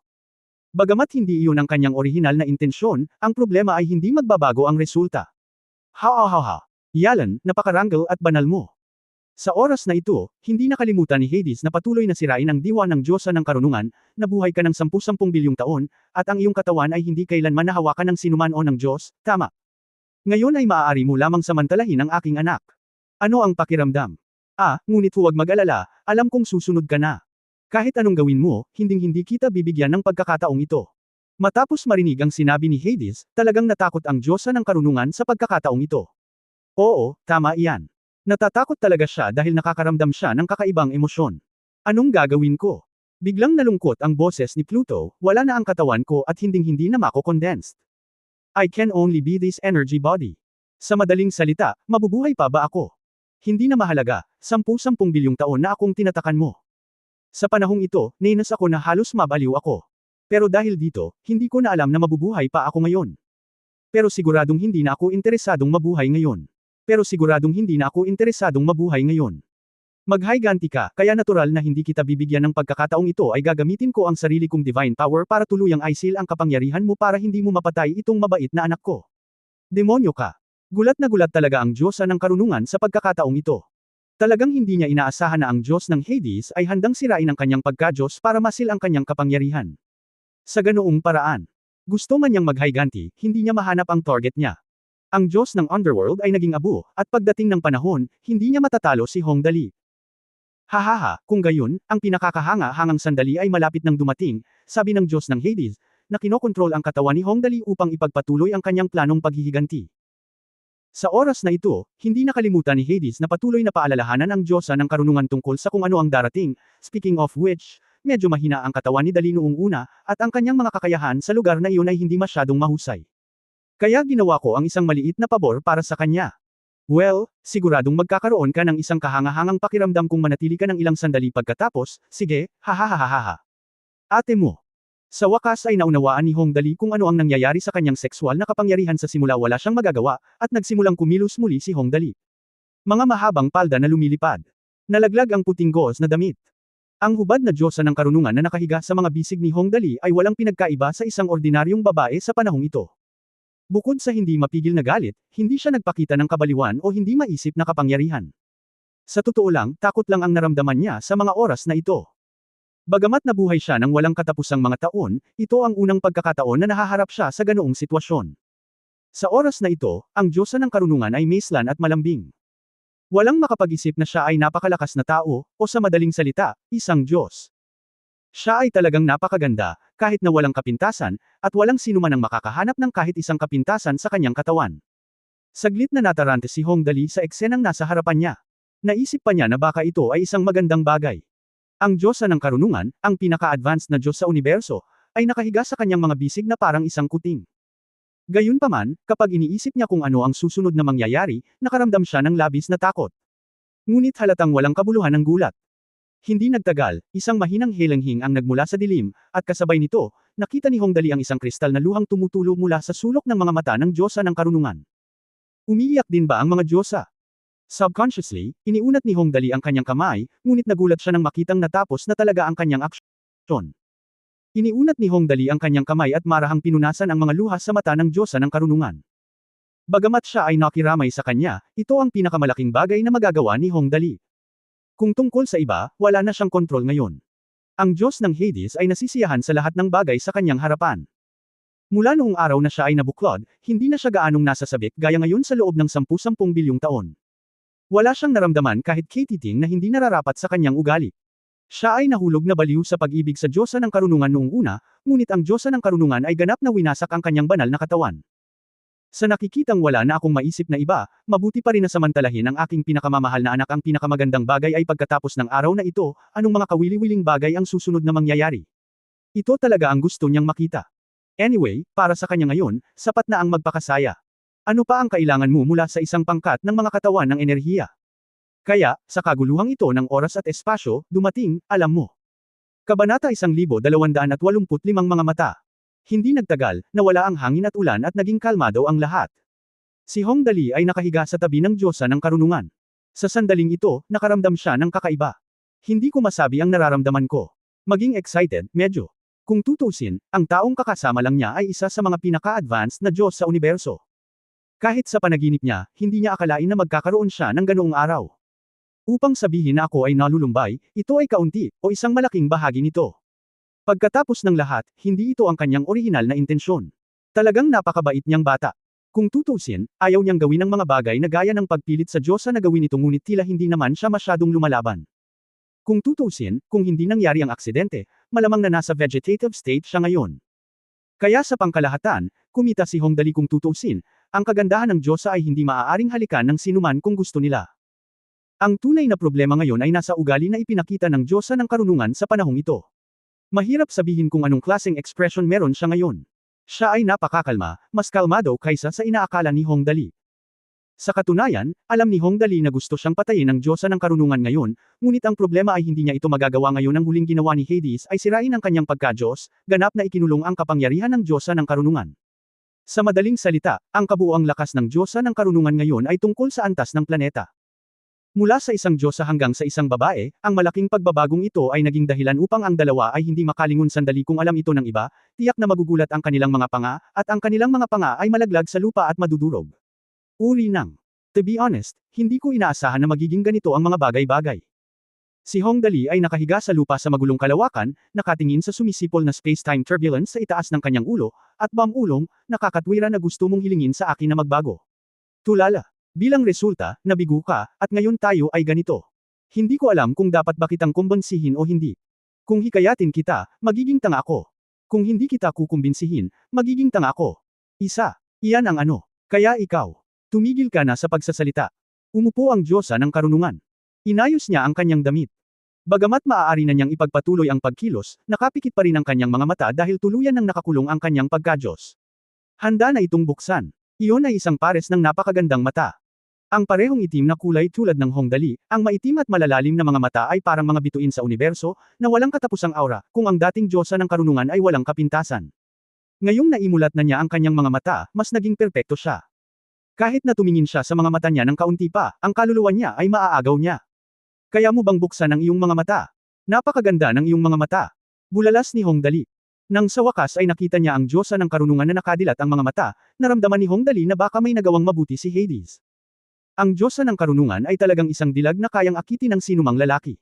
Bagamat hindi iyon ang kanyang orihinal na intensyon, ang problema ay hindi magbabago ang resulta. Yalan, napakarangal at banal mo. Sa oras na ito, hindi nakalimutan ni Hades na patuloy na sirain ang diwa ng Diyosa ng karunungan, nabuhay ka ng 10 bilyong taon, at ang iyong katawan ay hindi kailanman nahawakan ng sinuman o ng Diyos, tama. Ngayon ay maaari mo lamang samantalahin ang aking anak. Ano ang pakiramdam? Ngunit huwag mag-alala, alam kong susunod ka na. Kahit anong gawin mo, hinding-hindi kita bibigyan ng pagkakataong ito. Matapos marinig ang sinabi ni Hades, talagang natakot ang Diyosa ng karunungan sa pagkakataong ito. Oo, tama iyan. Natatakot talaga siya dahil nakakaramdam siya ng kakaibang emosyon. Anong gagawin ko? Biglang nalungkot ang boses ni Pluto, wala na ang katawan ko at hinding-hindi na mako-condensed. I can only be this energy body. Sa madaling salita, mabubuhay pa ba ako? Hindi na mahalaga, 10 bilyong taon na akong tinatakan mo. Sa panahong ito, nainas ako na halos mabaliw ako. Pero dahil dito, hindi ko na alam na mabubuhay pa ako ngayon. Pero siguradong hindi na ako interesadong mabuhay ngayon. Maghiganti ka, kaya natural na hindi kita bibigyan ng pagkakataong ito ay gagamitin ko ang sarili kong divine power para tuluyang isil ang kapangyarihan mo para hindi mo mapatay itong mabait na anak ko. Demonyo ka! Gulat na gulat talaga ang Diyosa ng karunungan sa pagkakataong ito. Talagang hindi niya inaasahan na ang Diyos ng Hades ay handang sirain ang kanyang pagka-Diyos para masil ang kanyang kapangyarihan. Sa ganoong paraan, gusto man niyang maghiganti, hindi niya mahanap ang target niya. Ang Diyos ng Underworld ay naging abo, at pagdating ng panahon, hindi niya matatalo si Hong Dali. Kung gayon, ang pinakakahanga-hangang sandali ay malapit nang dumating, sabi ng Diyos ng Hades, na kinokontrol ang katawan ni Hong Dali upang ipagpatuloy ang kanyang planong paghihiganti. Sa oras na ito, hindi nakalimutan ni Hades na patuloy na paalalahanan ang Diyosa ng karunungan tungkol sa kung ano ang darating, speaking of which, medyo mahina ang katawan ni Dali noong una, at ang kanyang mga kakayahan sa lugar na iyon ay hindi masyadong mahusay. Kaya ginawa ko ang isang maliit na pabor para sa kanya. Well, siguradong magkakaroon ka ng isang kahangahangang pakiramdam kung manatili ka ng ilang sandali pagkatapos, sige, Ate mo. Sa wakas ay naunawaan ni Hong Dali kung ano ang nangyayari sa kanyang sexual na kapangyarihan sa simula wala siyang magagawa, at nagsimulang kumilos muli si Hong Dali. Mga mahabang palda na lumilipad. Nalaglag ang puting gauze na damit. Ang hubad na Diyosa ng karunungan na nakahiga sa mga bisig ni Hong Dali ay walang pinagkaiba sa isang ordinaryong babae sa panahong ito. Bukod sa hindi mapigil na galit, hindi siya nagpakita ng kabaliwan o hindi maisip na kapangyarihan. Sa totoo lang, takot lang ang naramdaman niya sa mga oras na ito. Bagamat nabuhay siya ng walang katapusang mga taon, ito ang unang pagkakataon na nahaharap siya sa ganoong sitwasyon. Sa oras na ito, ang Diyosa ng karunungan ay maislan at malambing. Walang makapag-isip na siya ay napakalakas na tao, o sa madaling salita, isang Diyos. Siya ay talagang napakaganda, kahit na walang kapintasan, at walang sino man ang makakahanap ng kahit isang kapintasan sa kanyang katawan. Saglit na natarante si Hong Dali sa eksenang nasa harapan niya. Naisip pa niya na baka ito ay isang magandang bagay. Ang Diyosa ng karunungan, ang pinaka-advanced na Diyos sa universo, ay nakahiga sa kanyang mga bisig na parang isang kuting. Gayunpaman, kapag iniisip niya kung ano ang susunod na mangyayari, nakaramdam siya ng labis na takot. Ngunit halatang walang kabuluhan ng gulat. Hindi nagtagal, isang mahinang helenghing ang nagmula sa dilim, at kasabay nito, nakita ni Hongdali ang isang kristal na luhang tumutulo mula sa sulok ng mga mata ng Diyosa ng Karunungan. Umiiyak din ba ang mga Diyosa? Subconsciously, iniunat ni Hongdali ang kanyang kamay, ngunit nagulat siya nang makitang natapos na talaga ang kanyang aksyon. Iniunat ni Hongdali ang kanyang kamay at marahang pinunasan ang mga luha sa mata ng Diyosa ng Karunungan. Bagamat siya ay nakiramay sa kanya, ito ang pinakamalaking bagay na magagawa ni Hongdali. Kung tungkol sa iba, wala na siyang kontrol ngayon. Ang Diyos ng Hades ay nasisiyahan sa lahat ng bagay sa kanyang harapan. Mula noong araw na siya ay nabuklod, hindi na siya gaanong nasasabik gaya ngayon sa loob ng 10 bilyong taon. Wala siyang naramdaman kahit katiting na hindi nararapat sa kanyang ugali. Siya ay nahulog na baliw sa pag-ibig sa Diyosa ng Karunungan noong una, ngunit ang Diyosa ng Karunungan ay ganap na winasak ang kanyang banal na katawan. Sa nakikitang wala na akong maisip na iba, mabuti pa rin na samantalahin ang aking pinakamamahal na anak. Ang pinakamagandang bagay ay pagkatapos ng araw na ito, anong mga kawili-wiling bagay ang susunod na mangyayari. Ito talaga ang gusto niyang makita. Anyway, para sa kanya ngayon, sapat na ang magpakasaya. Ano pa ang kailangan mo mula sa isang pangkat ng mga katawan ng enerhiya? Kaya, sa kaguluhang ito ng oras at espasyo, dumating, alam mo. Kabanata 1285 mga mata. Hindi nagtagal, nawala ang hangin at ulan at naging kalmado ang lahat. Si Hongdali ay nakahiga sa tabi ng Diyosa ng Karunungan. Sa sandaling ito, nakaramdam siya ng kakaiba. Hindi ko masabi ang nararamdaman ko. Maging excited, medyo. Kung tutusin, ang taong kakasama lang niya ay isa sa mga pinaka-advanced na Diyos sa universo. Kahit sa panaginip niya, hindi niya akalain na magkakaroon siya ng ganoong araw. Upang sabihin na ako ay nalulumbay, ito ay kaunti, o isang malaking bahagi nito. Pagkatapos ng lahat, hindi ito ang kanyang orihinal na intensyon. Talagang napakabait niyang bata. Kung tutusin, ayaw niyang gawin ang mga bagay na gaya ng pagpilit sa Diyosa na gawin ito ngunit tila hindi naman siya masyadong lumalaban. Kung tutusin, kung hindi nangyari ang aksidente, malamang na nasa vegetative state siya ngayon. Kaya sa pangkalahatan, kumita si Hongdali. Kung tutusin, ang kagandahan ng Diyosa ay hindi maaaring halikan ng sinuman kung gusto nila. Ang tunay na problema ngayon ay nasa ugali na ipinakita ng Diyosa ng Karunungan sa panahong ito. Mahirap sabihin kung anong klaseng ekspresyon meron siya ngayon. Siya ay napakakalma, mas kalmado kaysa sa inaakala ni Hongdali. Sa katunayan, alam ni Hongdali na gusto siyang patayin ng Diyosa ng Karunungan ngayon, ngunit ang problema ay hindi niya ito magagawa ngayon. Ang huling ginawa ni Hades ay sirain ang kanyang pagka-Diyos, ganap na ikinulong ang kapangyarihan ng Diyosa ng Karunungan. Sa madaling salita, ang kabuuang lakas ng Diyosa ng Karunungan ngayon ay tungkol sa antas ng planeta. Mula sa isang Diyosa hanggang sa isang babae, ang malaking pagbabagong ito ay naging dahilan upang ang dalawa ay hindi makalingon sandali. Kung alam ito ng iba, tiyak na magugulat ang kanilang mga panga, at ang kanilang mga panga ay malaglag sa lupa at madudurog. Uri ng. To be honest, hindi ko inaasahan na magiging ganito ang mga bagay-bagay. Si Hongdali ay nakahiga sa lupa sa magulong kalawakan, nakatingin sa sumisipol na space-time turbulence sa itaas ng kanyang ulo, at ulong, nakakatwira na gusto mong hilingin sa akin na magbago. Tulala. Bilang resulta, nabigo ka, at ngayon tayo ay ganito. Hindi ko alam kung dapat ba kitang kumbinsihin o hindi. Kung hikayatin kita, magiging tanga ako. Kung hindi kita kukumbinsihin, magiging tanga ako. Isa. Iyan ang ano. Kaya ikaw. Tumigil ka na sa pagsasalita. Umupo ang Diyosa ng Karunungan. Inayos niya ang kanyang damit. Bagamat maaari na niyang ipagpatuloy ang pagkilos, nakapikit pa rin ang kanyang mga mata dahil tuluyan nang nakakulong ang kanyang pagka-Diyos. Handa na itong buksan. Iyon ay isang pares ng napakagandang mata. Ang parehong itim na kulay tulad ng Hongdali, ang maitim at malalalim na mga mata ay parang mga bituin sa universo, na walang katapusang aura, kung ang dating Diyosa ng Karunungan ay walang kapintasan. Ngayong naimulat na niya ang kanyang mga mata, mas naging perpekto siya. Kahit na tumingin siya sa mga mata niya ng kaunti pa, ang kaluluwa niya ay maaagaw niya. Kaya mo bang buksan ang iyong mga mata? Napakaganda ng iyong mga mata. Bulalas ni Hongdali. Nang sa wakas ay nakita niya ang Diyosa ng Karunungan na nakadilat ang mga mata, naramdaman ni Hongdali na baka may nagawang mabuti si Hades. Ang Diyosa ng Karunungan ay talagang isang dilag na kayang akitin ng sinumang lalaki.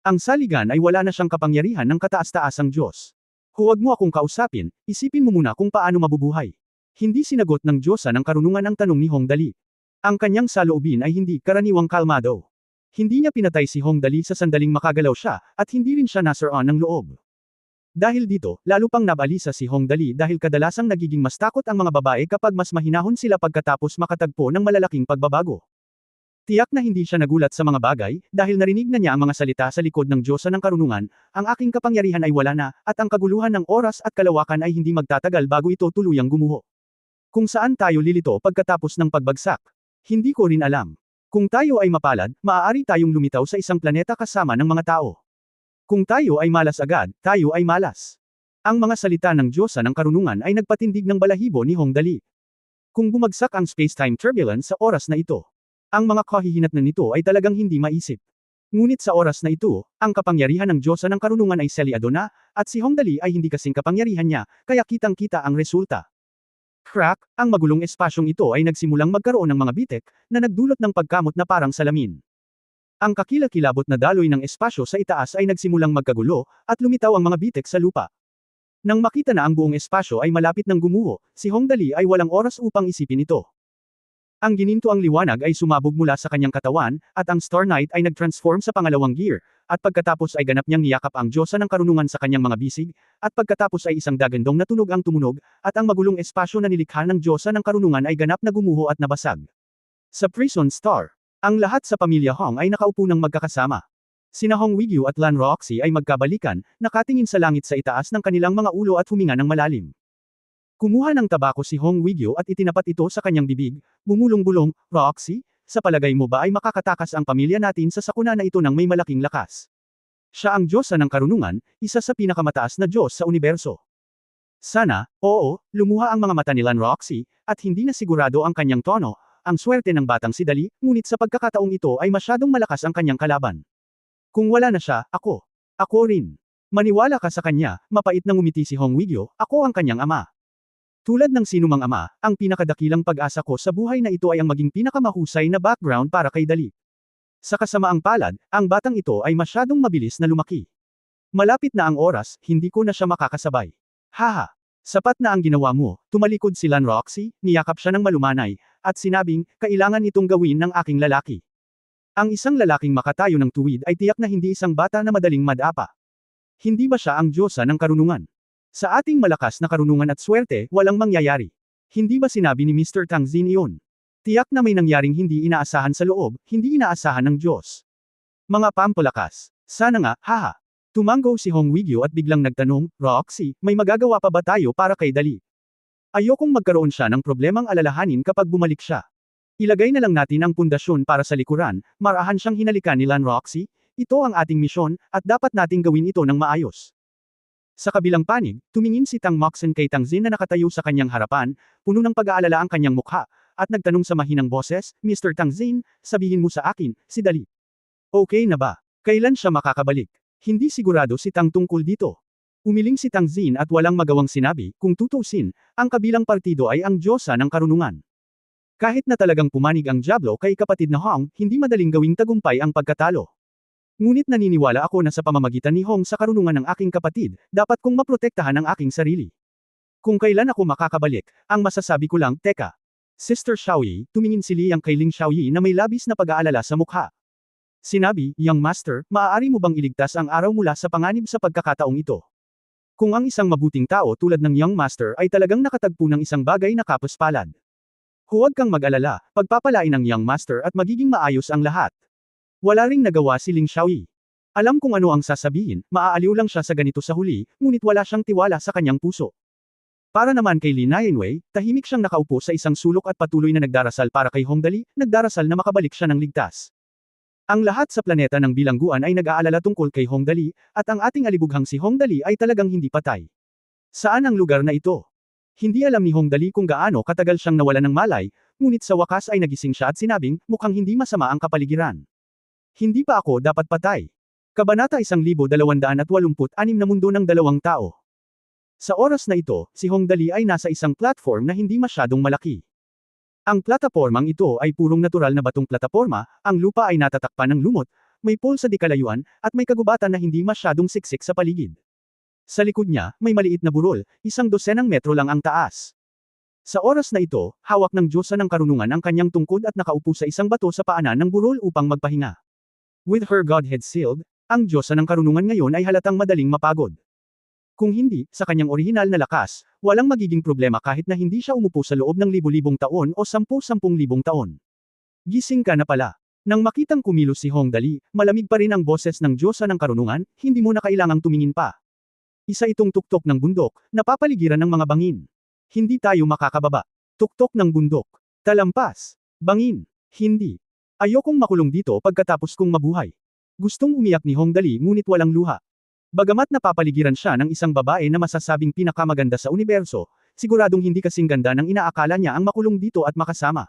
Ang saligan ay wala na siyang kapangyarihan ng kataas-taasang Diyos. Huwag mo akong kausapin, isipin mo muna kung paano mabubuhay. Hindi sinagot ng Diyosa ng Karunungan ang tanong ni Hongdali. Ang kanyang saloobin ay hindi karaniwang kalmado. Hindi niya pinatay si Hongdali sa sandaling makagalaw siya, at hindi rin siya nasaroon ng loob. Dahil dito, lalo pang nabalisa si Hongdali dahil kadalasang nagiging mas takot ang mga babae kapag mas mahinahon sila pagkatapos makatagpo ng malalaking pagbabago. Tiyak na hindi siya nagulat sa mga bagay, dahil narinig na niya ang mga salita sa likod ng Diyosa ng Karunungan, ang aking kapangyarihan ay wala na, at ang kaguluhan ng oras at kalawakan ay hindi magtatagal bago ito tuluyang gumuho. Kung saan tayo lilito pagkatapos ng pagbagsak? Hindi ko rin alam. Kung tayo ay mapalad, maaari tayong lumitaw sa isang planeta kasama ng mga tao. Kung tayo ay malas agad, tayo ay malas. Ang mga salita ng Diyosa ng Karunungan ay nagpatindig ng balahibo ni Hong Dali. Kung bumagsak ang space-time turbulence sa oras na ito, ang mga kahihinatnan nito ay talagang hindi maisip. Ngunit sa oras na ito, ang kapangyarihan ng Diyosa ng Karunungan ay selyado na, at si Hong Dali ay hindi kasing kapangyarihan niya, kaya kitang-kita ang resulta. Crack, ang magulong espasyong ito ay nagsimulang magkaroon ng mga bitek, na nagdulot ng pagkamot na parang salamin. Ang kakilakilabot na daloy ng espasyo sa itaas ay nagsimulang magkagulo, at lumitaw ang mga bitek sa lupa. Nang makita na ang buong espasyo ay malapit ng gumuho, si Hong Dali ay walang oras upang isipin ito. Ang gininto ang liwanag ay sumabog mula sa kanyang katawan, at ang Star Knight ay nag-transform sa pangalawang gear, at pagkatapos ay ganap niyang niyakap ang Diyosa ng Karunungan sa kanyang mga bisig, at pagkatapos ay isang dagandong na tunog ang tumunog, at ang magulong espasyo na nilikha ng Diyosa ng Karunungan ay ganap na gumuho at nabasag. Sa Prison Star, ang lahat sa pamilya Hong ay nakaupo ng magkakasama. Sina Hong Wigyu at Lan Roxy ay magkabalikan, nakatingin sa langit sa itaas ng kanilang mga ulo at huminga ng malalim. Kumuha ng tabako si Hong Wigyu at itinapat ito sa kanyang bibig, bumulong-bulong, "Roxy, sa palagay mo ba ay makakatakas ang pamilya natin sa sakuna na ito ng may malaking lakas? Siya ang Diyosa ng Karunungan, isa sa pinakamataas na Diyos sa universo." Sana, oo, lumuha ang mga mata ni Lan Roxy, at hindi na sigurado ang kanyang tono, ang swerte ng batang si Dali, ngunit sa pagkakataong ito ay masyadong malakas ang kanyang kalaban. Kung wala na siya, ako. Ako rin. Maniwala ka sa kanya, mapait na ngumiti si Hong Wigyu, ako ang kanyang ama. Tulad ng sinumang ama, ang pinakadakilang pag-asa ko sa buhay na ito ay ang maging pinakamahusay na background para kay Dali. Sa kasamaang palad, ang batang ito ay masyadong mabilis na lumaki. Malapit na ang oras, hindi ko na siya makakasabay. Haha! Sapat na ang ginawa mo, tumalikod si Lan Roxy, niyakap siya ng malumanay, at sinabing, kailangan itong gawin ng aking lalaki. Ang isang lalaking makatayo ng tuwid ay tiyak na hindi isang bata na madaling madapa. Hindi ba siya ang Diyosa ng Karunungan? Sa ating malakas na karunungan at swerte, walang mangyayari. Hindi ba sinabi ni Mr. Tang Xin iyon? Tiyak na may nangyaring hindi inaasahan sa loob, hindi inaasahan ng Diyos. Mga pampalakas. Sana nga, haha. Tumango si Hong Wigyu at biglang nagtanong, "Roxy, may magagawa pa ba tayo para kay Dali?" Ayokong magkaroon siya ng problemang alalahanin kapag bumalik siya. Ilagay na lang natin ang pundasyon para sa likuran, marahan siyang hinalikan ni Lan Roxy, ito ang ating misyon, at dapat nating gawin ito ng maayos. Sa kabilang panig, tumingin si Tang Moxen kay Tang Xin na nakatayo sa kanyang harapan, puno ng pag-aalala ang kanyang mukha, at nagtanong sa mahinang boses, "Mr. Tang Xin, sabihin mo sa akin, si Dali. Okay na ba? Kailan siya makakabalik?" Hindi sigurado si Tang tungkol dito. Umiling si Tang Xin at walang magawang sinabi, kung tutusin, ang kabilang partido ay ang Diyosa ng Karunungan. Kahit na talagang pumanig ang Diablo kay kapatid na Hong, hindi madaling gawing tagumpay ang pagkatalo. Ngunit naniniwala ako na sa pamamagitan ni Hong sa karunungan ng aking kapatid, dapat kong maprotektahan ang aking sarili. Kung kailan ako makakabalik, ang masasabi ko lang, teka. Sister Xiaoyi, tumingin si Liang kay Ling Xiaoyi na may labis na pag-aalala sa mukha. Sinabi, "Young Master, maaari mo bang iligtas ang araw mula sa panganib sa pagkakataong ito?" Kung ang isang mabuting tao tulad ng Young Master ay talagang nakatagpo ng isang bagay na kapaspalad. Huwag kang mag-alala, pagpapalain ang Young Master at magiging maayos ang lahat. Wala ring nagawa si Ling Xiaoyi. Alam kung ano ang sasabihin, maaaliw lang siya sa ganito sa huli, ngunit wala siyang tiwala sa kanyang puso. Para naman kay Li Nianwei, tahimik siyang nakaupo sa isang sulok at patuloy na nagdarasal para kay Hong Dali, nagdarasal na makabalik siya ng ligtas. Ang lahat sa planeta ng bilangguan ay nag-aalala tungkol kay Hong Dali, at ang ating alibughang si Hong Dali ay talagang hindi patay. Saan ang lugar na ito? Hindi alam ni Hong Dali kung gaano katagal siyang nawalan ng malay, ngunit sa wakas ay nagising siya at sinabing, mukhang hindi masama ang kapaligiran. Hindi pa ako dapat patay. Kabanata 1286 na mundo ng dalawang tao. Sa oras na ito, si Hong Dali ay nasa isang platform na hindi masyadong malaki. Ang platapormang ito ay purong natural na batong plataporma, ang lupa ay natatakpan ng lumot, may pool sa dikalayuan, at may kagubatan na hindi masyadong siksik sa paligid. Sa likod niya, may maliit na burol, 12 metro lang ang taas. Sa oras na ito, hawak ng Diyosa ng Karunungan ang kanyang tungkod at nakaupo sa isang bato sa paanan ng burol upang magpahinga. With her Godhead sealed, ang Diyosa ng Karunungan ngayon ay halatang madaling mapagod. Kung hindi, sa kanyang orihinal na lakas, walang magiging problema kahit na hindi siya umupo sa loob ng libu-libong taon o 10,000 taon. Gising ka na pala. Nang makitang kumilos si Hongdali, malamig pa rin ang boses ng Diyosa ng Karunungan, hindi mo na kailangang tumingin pa. Isa itong tuktok ng bundok, napapaligiran ng mga bangin. Hindi tayo makakababa. Tuktok ng bundok. Talampas. Bangin. Hindi. Ayokong makulong dito pagkatapos kong mabuhay. Gustong umiyak ni Hongdali ngunit walang luha. Bagamat napapaligiran siya ng isang babae na masasabing pinakamaganda sa universo, siguradong hindi kasing ganda ng inaakala niya ang makulong dito at makasama.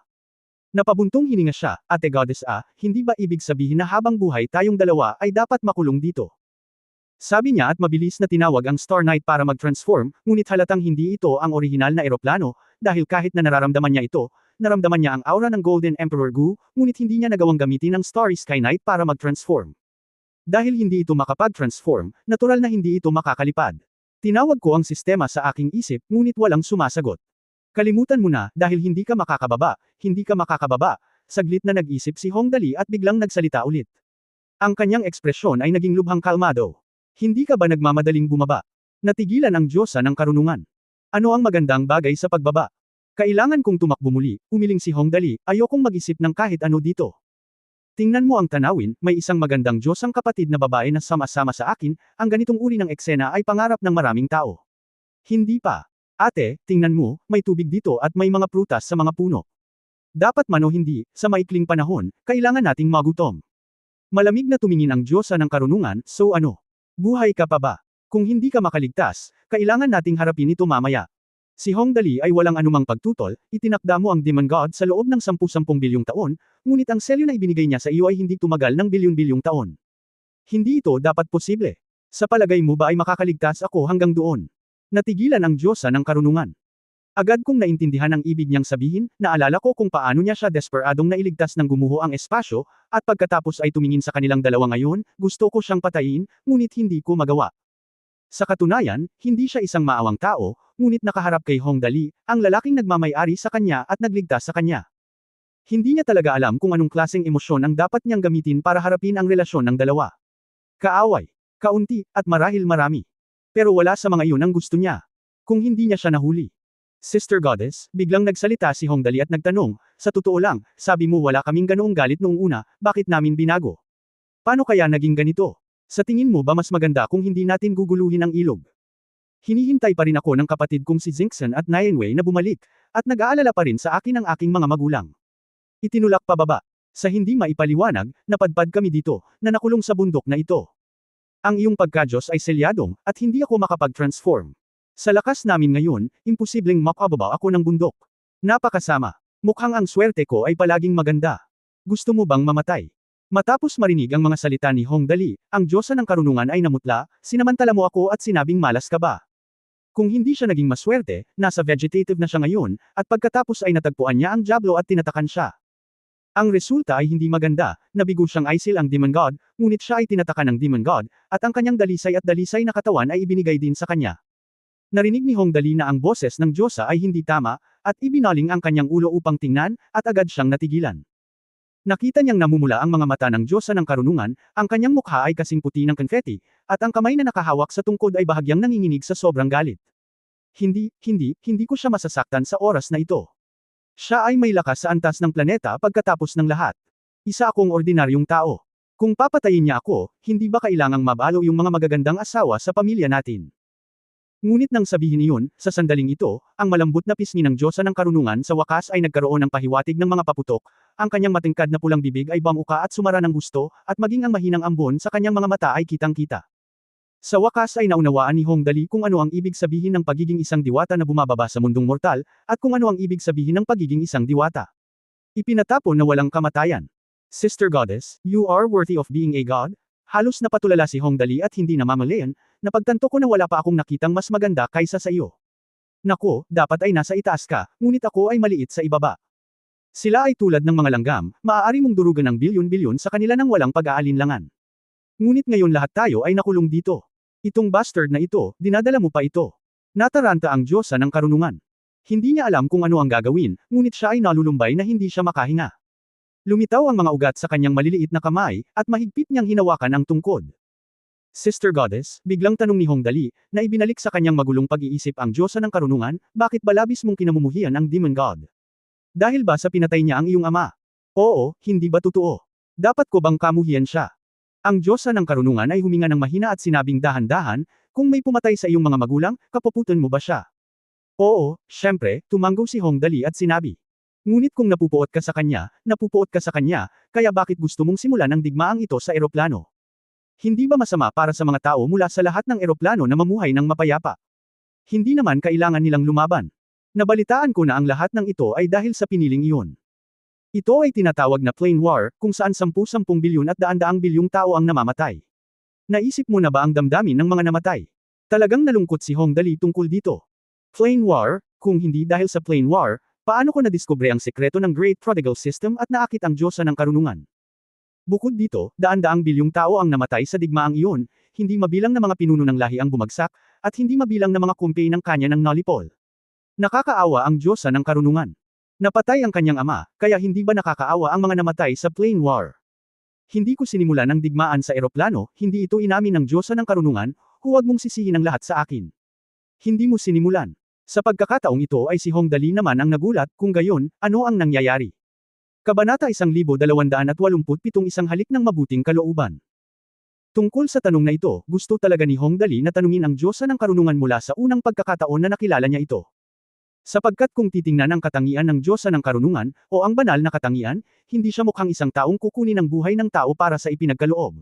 Napabuntong hininga siya, Ate Goddess hindi ba ibig sabihin na habang buhay tayong dalawa ay dapat makulong dito? Sabi niya at mabilis na tinawag ang Star Knight para mag-transform, ngunit halatang hindi ito ang orihinal na eroplano, dahil kahit na nararamdaman niya ito, naramdaman niya ang aura ng Golden Emperor Gu, ngunit hindi niya nagawang gamitin ang Starry Sky Knight para mag-transform. Dahil hindi ito makapag-transform, natural na hindi ito makakalipad. Tinawag ko ang sistema sa aking isip, ngunit walang sumasagot. Kalimutan mo na, dahil hindi ka makakababa, hindi ka makakababa. Saglit na nag-isip si Hongdali at biglang nagsalita ulit. Ang kanyang ekspresyon ay naging lubhang kalmado. Hindi ka ba nagmamadaling bumaba? Natigilan ang Diyosa ng Karunungan. Ano ang magandang bagay sa pagbaba? Kailangan kong tumakbo muli, umiling si Hongdali, ayokong mag-isip ng kahit ano dito. Tingnan mo ang tanawin, may isang magandang Diyosang kapatid na babae na sama-sama sa akin, ang ganitong uri ng eksena ay pangarap ng maraming tao. Hindi pa. Ate, tingnan mo, may tubig dito at may mga prutas sa mga puno. Dapat man o hindi, sa maikling panahon, kailangan nating magutom. Malamig na tumingin ang Diyosa ng Karunungan, so ano? Buhay ka pa ba? Kung hindi ka makaligtas, kailangan nating harapin ito mamaya. Si Hongdali ay walang anumang pagtutol, itinakda mo ang Demon God sa loob ng 10 bilyong taon, ngunit ang selyo na ibinigay niya sa iyo ay hindi tumagal ng bilyon-bilyong taon. Hindi ito dapat posible. Sa palagay mo ba ay makakaligtas ako hanggang doon? Natigilan ang Diyosa ng Karunungan. Agad kong naintindihan ang ibig niyang sabihin, naalala ko kung paano niya siya desperadong nailigtas ng gumuho ang espasyo, at pagkatapos ay tumingin sa kanilang dalawa ngayon, gusto ko siyang patayin, ngunit hindi ko magawa. Sa katunayan, hindi siya isang maawang tao, ngunit nakaharap kay Hongdali, ang lalaking nagmamay-ari sa kanya at nagligtas sa kanya. Hindi niya talaga alam kung anong klaseng emosyon ang dapat niyang gamitin para harapin ang relasyon ng dalawa. Kaaway, kaunti, at marahil marami. Pero wala sa mga iyon ang gusto niya. Kung hindi niya siya nahuli. Sister Goddess, biglang nagsalita si Hongdali at nagtanong, sa totoo lang, sabi mo wala kaming ganoong galit noong una, bakit namin binago? Paano kaya naging ganito? Sa tingin mo ba mas maganda kung hindi natin guguluhin ang ilog? Hinihintay pa rin ako ng kapatid kong si Zinxan at Nianwei na bumalik, at nag-aalala pa rin sa akin ang aking mga magulang. Itinulak pababa. Sa hindi maipaliwanag, napadpad kami dito, na nakulong sa bundok na ito. Ang iyong pagkadyos ay selyadong, at hindi ako makapag-transform. Sa lakas namin ngayon, imposibleng makababa ako ng bundok. Napakasama. Mukhang ang swerte ko ay palaging maganda. Gusto mo bang mamatay? Matapos marinig ang mga salita ni Hongdali, ang Diyosa ng Karunungan ay namutla, sinamantala mo ako at sinabing malas ka ba? Kung hindi siya naging maswerte, nasa vegetative na siya ngayon, at pagkatapos ay natagpuan niya ang Diablo at tinatakan siya. Ang resulta ay hindi maganda, nabigo siyang Isil ang Demon God, ngunit siya ay tinatakan ng Demon God, at ang kanyang dalisay at dalisay na katawan ay ibinigay din sa kanya. Narinig ni Hongdali na ang boses ng Diyosa ay hindi tama, at ibinaling ang kanyang ulo upang tingnan, at agad siyang natigilan. Nakita niyang namumula ang mga mata ng Diyosa ng Karunungan, ang kanyang mukha ay kasing puti ng konfeti, at ang kamay na nakahawak sa tungkod ay bahagyang nanginginig sa sobrang galit. Hindi ko siya masasaktan sa oras na ito. Siya ay may lakas sa antas ng planeta pagkatapos ng lahat. Isa akong ordinaryong tao. Kung papatayin niya ako, hindi ba kailangang mabalo yung mga magagandang asawa sa pamilya natin? Ngunit nang sabihin iyon, sa sandaling ito, ang malambot na pisngi ng Diyosa ng Karunungan sa wakas ay nagkaroon ng pahiwatig ng mga paputok, ang kanyang matingkad na pulang bibig ay bamuka at sumara ng gusto, at maging ang mahinang ambon sa kanyang mga mata ay kitang-kita. Sa wakas ay naunawaan ni Hongdali kung ano ang ibig sabihin ng pagiging isang diwata na bumababa sa mundong mortal, at kung ano ang ibig sabihin ng pagiging isang diwata. Ipinatapon na walang kamatayan. Sister Goddess, you are worthy of being a god? Halos napatulala si Hongdali at hindi namamalayan, napagtanto ko na wala pa akong nakitang mas maganda kaysa sa iyo. Nako, dapat ay nasa itaas ka, ngunit ako ay maliit sa ibaba. Sila ay tulad ng mga langgam, maaari mong durugan ng bilyon-bilyon sa kanila nang walang pag-aalinlangan. Ngunit ngayon lahat tayo ay nakulong dito. Itong bastard na ito, dinadala mo pa ito. Nataranta ang Diyosa ng Karunungan. Hindi niya alam kung ano ang gagawin, ngunit siya ay nalulumbay na hindi siya makahinga. Lumitaw ang mga ugat sa kanyang maliliit na kamay, at mahigpit niyang hinawakan ang tungkod. Sister Goddess, biglang tanong ni Hongdali, na ibinalik sa kanyang magulong pag-iisip ang Diyosa ng Karunungan, bakit ba labis mong kinamumuhian ang Demon God? Dahil ba sa pinatay niya ang iyong ama? Oo, hindi ba totoo? Dapat ko bang kamuhian siya? Ang Diyosa ng karunungan ay huminga ng mahina at sinabing dahan-dahan, kung may pumatay sa iyong mga magulang, kapuputan mo ba siya? Oo, syempre, tumanggo si Hong Dali at sinabi. Ngunit kung napupuot ka sa kanya, kaya bakit gusto mong simulan ang digmaang ito sa eroplano? Hindi ba masama para sa mga tao mula sa lahat ng eroplano na mamuhay ng mapayapa? Hindi naman kailangan nilang lumaban. Nabalitaan ko na ang lahat ng ito ay dahil sa piniling iyon. Ito ay tinatawag na plane war, kung saan 10-10 bilyon at daan-daang bilyong tao ang namamatay. Naisip mo na ba ang damdamin ng mga namatay? Talagang nalungkot si Hong Dali tungkol dito. Plane war, kung hindi dahil sa plane war, paano ko nadiskubre ang sekreto ng Great Prodigal System at naakit ang Diyosa ng karunungan? Bukod dito, daan-daang bilyong tao ang namatay sa digmaang iyon, hindi mabilang na mga pinuno ng lahi ang bumagsak, at hindi mabilang na mga kumpi ng kanya ng Nolipol. Nakakaawa ang Diyosa ng karunungan. Napatay ang kanyang ama, kaya hindi ba nakakaawa ang mga namatay sa plane war? Hindi ko sinimulan ang digmaan sa eroplano, hindi ito inamin ng Diyosa ng karunungan, huwag mong sisihin ang lahat sa akin. Hindi mo sinimulan. Sa pagkakataong ito ay si Hong Dali naman ang nagulat, kung gayon, ano ang nangyayari? Kabanata 1287 Isang halik ng mabuting kalooban. Tungkol sa tanong na ito, gusto talaga ni Hong Dali na tanungin ang Diyosa ng karunungan mula sa unang pagkakataon na nakilala niya ito. Sapagkat kung titingnan ang katangian ng Diyosa ng karunungan, o ang banal na katangian, hindi siya mukhang isang taong kukunin ang buhay ng tao para sa ipinagkaloob.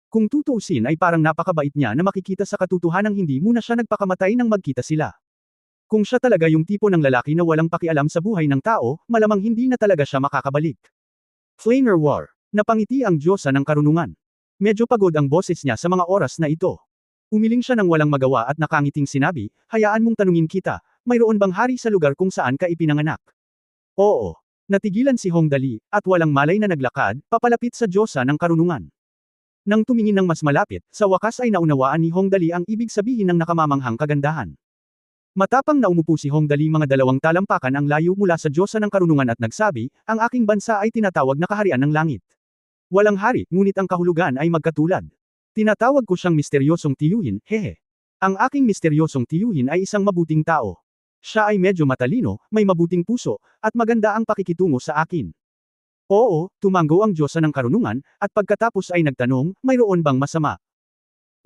Kung tutuusin ay parang napakabait niya na makikita sa katotohanang hindi muna siya nagpakamatay nang magkita sila. Kung siya talaga yung tipo ng lalaki na walang pakialam sa buhay ng tao, malamang hindi na talaga siya makakabalik. Flamer War. Napangiti ang Diyosa ng karunungan. Medyo pagod ang boses niya sa mga oras na ito. Umiling siya ng walang magawa at nakangiting sinabi, hayaan mong tanungin kita, mayroon bang hari sa lugar kung saan ka ipinanganak? Oo. Natigilan si Hong Dali, at walang malay na naglakad, papalapit sa Diyosa ng karunungan. Nang tumingin ng mas malapit, sa wakas ay naunawaan ni Hong Dali ang ibig sabihin ng nakamamanghang kagandahan. Matapang na umupo si Hong Dali mga 2 talampakan ang layo mula sa Diyosa ng karunungan at nagsabi, ang aking bansa ay tinatawag na kaharian ng langit. Walang hari, ngunit ang kahulugan ay magkatulad. Tinatawag ko siyang misteryosong tiyuhin, hehe. Ang aking misteryosong tiyuhin ay isang mabuting tao. Siya ay medyo matalino, may mabuting puso, at maganda ang pakikitungo sa akin. Oo, tumanggo ang Diyosa ng karunungan, at pagkatapos ay nagtanong, mayroon bang masama?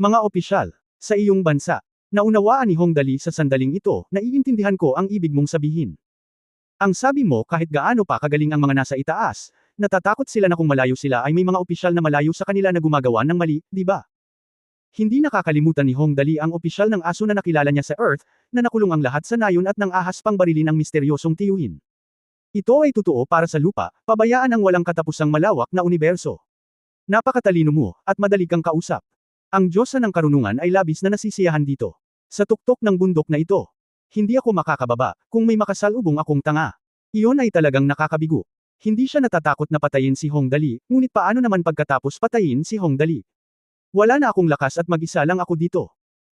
Mga opisyal, sa iyong bansa, naunawaan ni Hong Dali sa sandaling ito, naiintindihan ko ang ibig mong sabihin. Ang sabi mo kahit gaano pa kagaling ang mga nasa itaas, natatakot sila na kung malayo sila ay may mga opisyal na malayo sa kanila na gumagawa ng mali, di ba? Hindi nakakalimutan ni Hong Dali ang opisyal ng aso na nakilala niya sa Earth, na nakulong ang lahat sa nayon at nang ahas pang barilin ang misteryosong tiyuhin. Ito ay totoo para sa lupa, pabayaan ang walang katapusang malawak na universo. Napakatalino mo, at madali kang kausap. Ang Diyosa ng karunungan ay labis na nasisiyahan dito. Sa tuktok ng bundok na ito. Hindi ako makakababa, kung may makasalubong akong tanga. Iyon ay talagang nakakabigo. Hindi siya natatakot na patayin si Hong Dali, ngunit paano naman pagkatapos patayin si Hong Dali? Wala na akong lakas at mag-isa lang ako dito.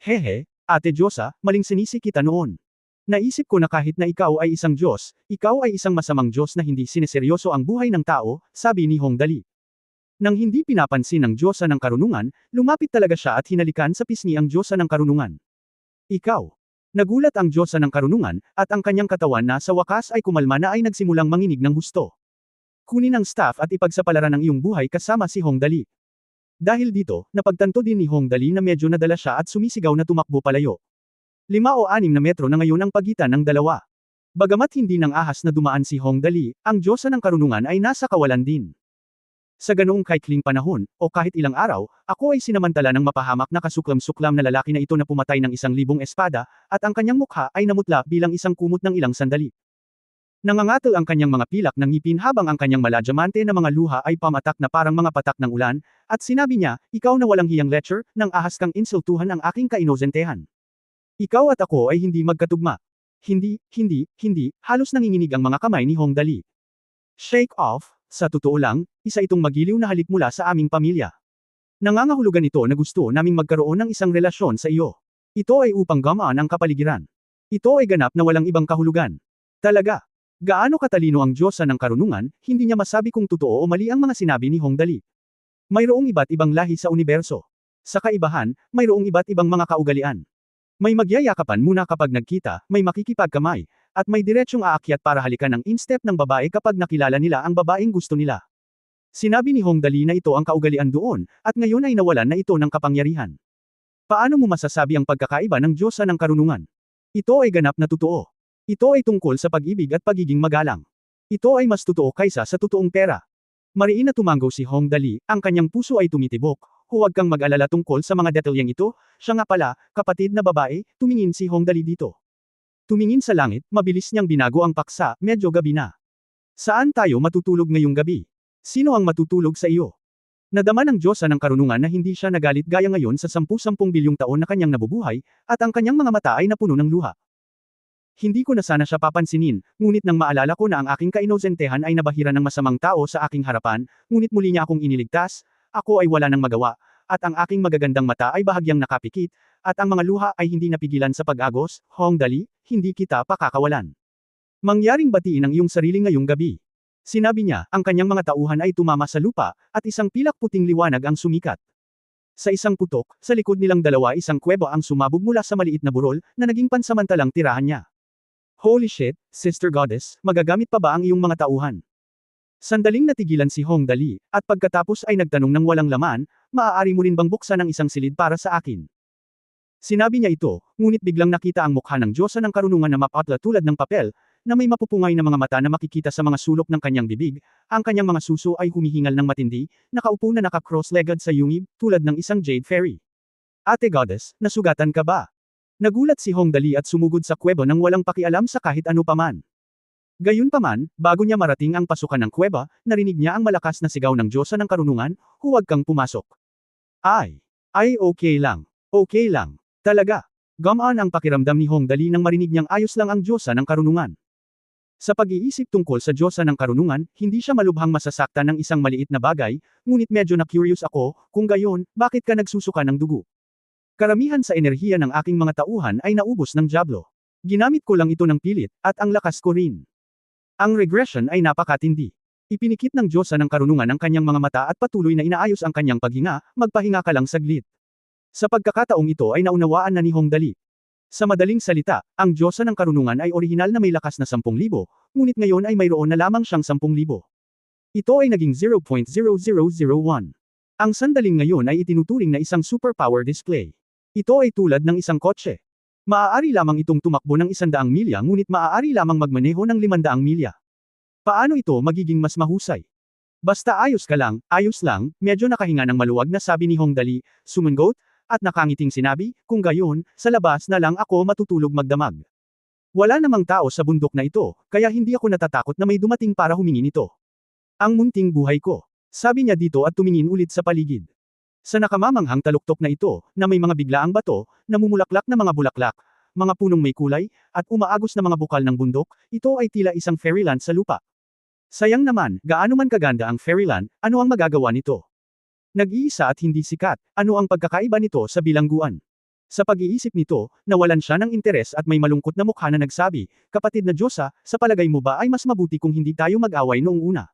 Hehe, Ate Diyosa, maling sinisi kita noon. Naisip ko na kahit na ikaw ay isang Diyos, ikaw ay isang masamang Diyos na hindi sineseryoso ang buhay ng tao, sabi ni Hong Dali. Nang hindi pinapansin ng Diyosa ng karunungan, lumapit talaga siya at hinalikan sa pisngi ang Diyosa ng karunungan. Ikaw. Nagulat ang Diyosa ng karunungan, at ang kanyang katawan na sa wakas ay kumalma na ay nagsimulang manginig ng husto. Kunin ang staff at ipagsapalaran ang iyong buhay kasama si Hong Dali. Dahil dito, napagtanto din ni Hong Dali na medyo nadala siya at sumisigaw na tumakbo palayo. 5 o 6 na metro na ngayon ang pagitan ng dalawa. Bagamat hindi nang ahas na dumaan si Hong Dali, ang Diyosa ng karunungan ay nasa kawalan din. Sa ganoong kaikling panahon, o kahit ilang araw, ako ay sinamantala ng mapahamak na kasuklam-suklam na lalaki na ito na pumatay ng 1,000 espada, at ang kanyang mukha ay namutla bilang isang kumot ng ilang sandali. Nangangatol ang kanyang mga pilak ng ngipin habang ang kanyang maladyamante na mga luha ay pamatak na parang mga patak ng ulan, at sinabi niya, ikaw na walang hiyang lecture, nang ahas kang insultuhan ang aking kainosentehan. Ikaw at ako ay hindi magkatugma. Hindi, halos nanginginig ang mga kamay ni Hong Dali. Shake off, sa totoo lang, isa itong magiliw na halik mula sa aming pamilya. Nangangahulugan ito na gusto naming magkaroon ng isang relasyon sa iyo. Ito ay upang gamaan ang kapaligiran. Ito ay ganap na walang ibang kahulugan. Talaga. Gaano katalino ang Diyosa ng karunungan, hindi niya masabi kung totoo o mali ang mga sinabi ni Hong Dali. Mayroong iba't ibang lahi sa universo. Sa kaibahan, mayroong iba't ibang mga kaugalian. May magyayakapan muna kapag nagkita, may makikipagkamay, at may diretsyong aakyat para halikan ang instep ng babae kapag nakilala nila ang babaeng gusto nila. Sinabi ni Hong Dali na ito ang kaugalian doon, at ngayon ay nawalan na ito ng kapangyarihan. Paano mo masasabi ang pagkakaiba ng Diyosa ng karunungan? Ito ay ganap na totoo. Ito ay tungkol sa pag-ibig at pagiging magalang. Ito ay mas totoo kaysa sa totoong pera. Mariin na tumanggo si Hong Dali, ang kanyang puso ay tumitibok. Huwag kang mag-alala tungkol sa mga detalyeng ito. Siya nga pala, kapatid na babae, tumingin si Hong Dali dito. Tumingin sa langit, mabilis niyang binago ang paksa, medyo gabi na. Saan tayo matutulog ngayong gabi? Sino ang matutulog sa iyo? Nadama ng Diyosa ng karunungan na hindi siya nagalit gaya ngayon sa 10-10 bilyong taon na kanyang nabubuhay, at ang kanyang mga mata ay napuno ng luha. Hindi ko na sana siya papansinin, ngunit nang maalala ko na ang aking kainosentehan ay nabahira ng masamang tao sa aking harapan, ngunit muli niya akong iniligtas, ako ay wala ng magawa, at ang aking magagandang mata ay bahagyang nakapikit, at ang mga luha ay hindi napigilan sa pag-agos. Hong Dali, hindi kita pakakawalan. Mangyaring batiin ang iyong sarili ngayong gabi. Sinabi niya, ang kanyang mga tauhan ay tumama sa lupa, at isang pilak puting liwanag ang sumikat. Sa isang putok, sa likod nilang dalawa isang kuweba ang sumabog mula sa maliit na burol, na naging pansamantalang tirahan niya. Holy shit, Sister Goddess, magagamit pa ba ang iyong mga tauhan? Sandaling natigilan si Hong Dali, at pagkatapos ay nagtanong ng walang laman, maaari mo rin bang buksan ang isang silid para sa akin? Sinabi niya ito, ngunit biglang nakita ang mukha ng Diyosa ng karunungan na mapatla tulad ng papel, na may mapupungay na mga mata na makikita sa mga sulok ng kanyang bibig, ang kanyang mga suso ay humihingal ng matindi, nakaupo na naka-cross-legged sa yungib, tulad ng isang jade fairy. Ate Goddess, nasugatan ka ba? Nagulat si Hong Dali at sumugod sa kuweba nang walang pakialam sa kahit ano paman. Gayunpaman, bago niya marating ang pasukan ng kuweba, narinig niya ang malakas na sigaw ng Diyosa ng karunungan, huwag kang pumasok. Ay okay lang. Okay lang. Talaga. Gumaan ang pakiramdam ni Hong Dali nang marinig niyang ayos lang ang Diyosa ng karunungan. Sa pag-iisip tungkol sa Diyosa ng karunungan, hindi siya malubhang masasaktan ng isang maliit na bagay, ngunit medyo na-curious ako, kung gayon, bakit ka nagsusuka ng dugo? Karamihan sa enerhiya ng aking mga tauhan ay naubos ng Diablo. Ginamit ko lang ito ng pilit, at ang lakas ko rin. Ang regression ay napakatindi. Ipinikit ng Diyosa ng karunungan ang kanyang mga mata at patuloy na inaayos ang kanyang paghinga, magpahinga ka lang saglit. Sa pagkakataong ito ay naunawaan na ni Hong Dali. Sa madaling salita, ang Diyosa ng karunungan ay orihinal na may lakas na 10,000, ngunit ngayon ay mayroon na lamang siyang 10,000. Ito ay naging 0.0001. Ang sandaling ngayon ay itinuturing na isang superpower display. Ito ay tulad ng isang kotse. Maaari lamang itong tumakbo ng 100 milya ngunit maaari lamang magmaneho ng 500 milya. Paano ito magiging mas mahusay? Basta ayos lang, medyo nakahinga ng maluwag na sabi ni Hong Dali, sumungot, at nakangiting sinabi, kung gayon, sa labas na lang ako matutulog magdamag. Wala namang tao sa bundok na ito, kaya hindi ako natatakot na may dumating para humingi nito. Ang munting buhay ko. Sabi niya dito at tumingin ulit sa paligid. Sa nakamamanghang taluktok na ito, na may mga biglaang bato, namumulaklak na mga bulaklak, mga punong may kulay, at umaagos na mga bukal ng bundok, ito ay tila isang fairyland sa lupa. Sayang naman, gaano man kaganda ang fairyland, ano ang magagawa nito? Nag-iisa at hindi sikat, ano ang pagkakaiba nito sa bilangguan? Sa pag-iisip nito, nawalan siya ng interes at may malungkot na mukha na nagsabi, kapatid na Diyosa, sa palagay mo ba ay mas mabuti kung hindi tayo mag-away noong una?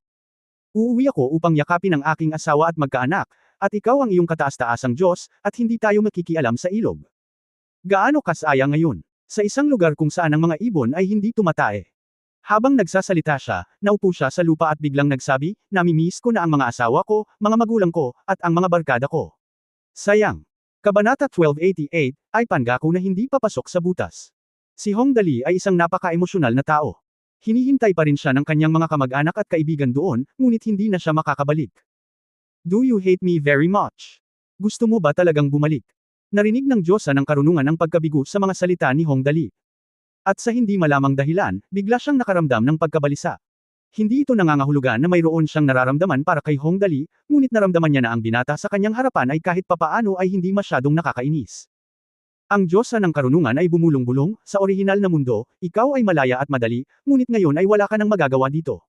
Uuwi ako upang yakapin ang aking asawa at magkaanak, at ikaw ang iyong kataas-taasang Diyos, at hindi tayo makikialam sa ilog. Gaano kasaya ngayon? Sa isang lugar kung saan ang mga ibon ay hindi tumatae. Habang nagsasalita siya, naupo siya sa lupa at biglang nagsabi, namimiss ko na ang mga asawa ko, mga magulang ko, at ang mga barkada ko. Sayang. Kabanata 1288, ay pangako na hindi papasok sa butas. Si Hong Dali ay isang napaka-emosyonal na tao. Hinihintay pa rin siya ng kanyang mga kamag-anak at kaibigan doon, ngunit hindi na siya makakabalik. Do you hate me very much? Gusto mo ba talagang bumalik? Narinig ng Diyosa ng karunungan ang pagkabigo sa mga salita ni Hong Dali. At sa hindi malamang dahilan, bigla siyang nakaramdam ng pagkabalisa. Hindi ito nangangahulugan na mayroon siyang nararamdaman para kay Hong Dali, ngunit naramdaman niya na ang binata sa kanyang harapan ay kahit papaano ay hindi masyadong nakakainis. Ang Diyosa ng karunungan ay bumulong-bulong, sa orihinal na mundo, ikaw ay malaya at madali, ngunit ngayon ay wala ka nang magagawa dito.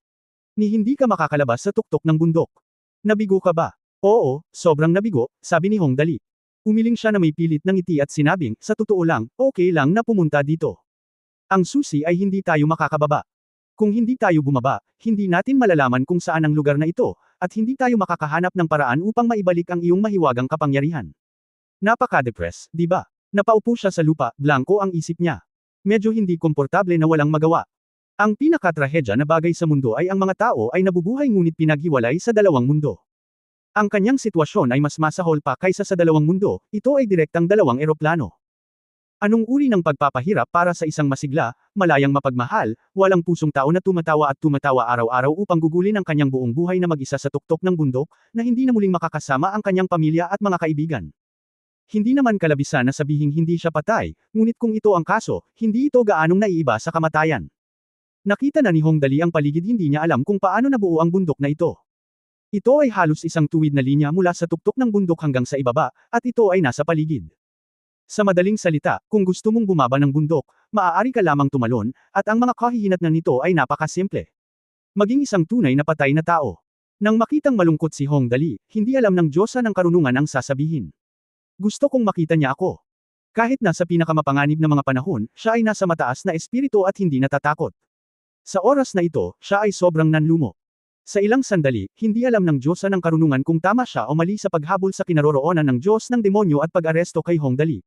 Ni hindi ka makakalabas sa tuktok ng bundok. Nabigo ka ba? Oo, sobrang nabigo, sabi ni Hong Dali. Umiling siya na may pilit ng ngiti at sinabing, sa totoo lang, okay lang na pumunta dito. Ang susi ay hindi tayo makakababa. Kung hindi tayo bumaba, hindi natin malalaman kung saan ang lugar na ito, at hindi tayo makakahanap ng paraan upang maibalik ang iyong mahiwagang kapangyarihan. Napaka-depress, di ba? Napaupo siya sa lupa, blanko ang isip niya. Medyo hindi komportable na walang magawa. Ang pinakatrahedya na bagay sa mundo ay ang mga tao ay nabubuhay ngunit pinaghiwalay sa dalawang mundo. Ang kanyang sitwasyon ay mas masahol pa kaysa sa dalawang mundo, ito ay direktang dalawang eroplano. Anong uri ng pagpapahirap para sa isang masigla, malayang mapagmahal, walang pusong tao na tumatawa at tumatawa araw-araw upang gugulin ang kanyang buong buhay na mag-isa sa tuktok ng bundok, na hindi na muling makakasama ang kanyang pamilya at mga kaibigan? Hindi naman kalabisan na sabihing hindi siya patay, ngunit kung ito ang kaso, hindi ito gaanong naiiba sa kamatayan. Nakita na ni Hong Dali ang paligid, hindi niya alam kung paano nabuo ang bundok na ito. Ito ay halos isang tuwid na linya mula sa tuktok ng bundok hanggang sa ibaba, at ito ay nasa paligid. Sa madaling salita, kung gusto mong bumaba ng bundok, maaari ka lamang tumalon, at ang mga kahihinatnan nito ay napakasimple. Maging isang tunay na patay na tao. Nang makitang malungkot si Hong Dali, hindi alam ng Diyosa ng karunungan ang sasabihin. Gusto kong makita niya ako. Kahit nasa pinakamapanganib na mga panahon, siya ay nasa mataas na espiritu at hindi natatakot. Sa oras na ito, siya ay sobrang nanlumo. Sa ilang sandali, hindi alam ng Diyosa ng karunungan kung tama siya o mali sa paghabol sa kinaroroonan ng Diyos ng demonyo at pag-aresto kay Hong Dali.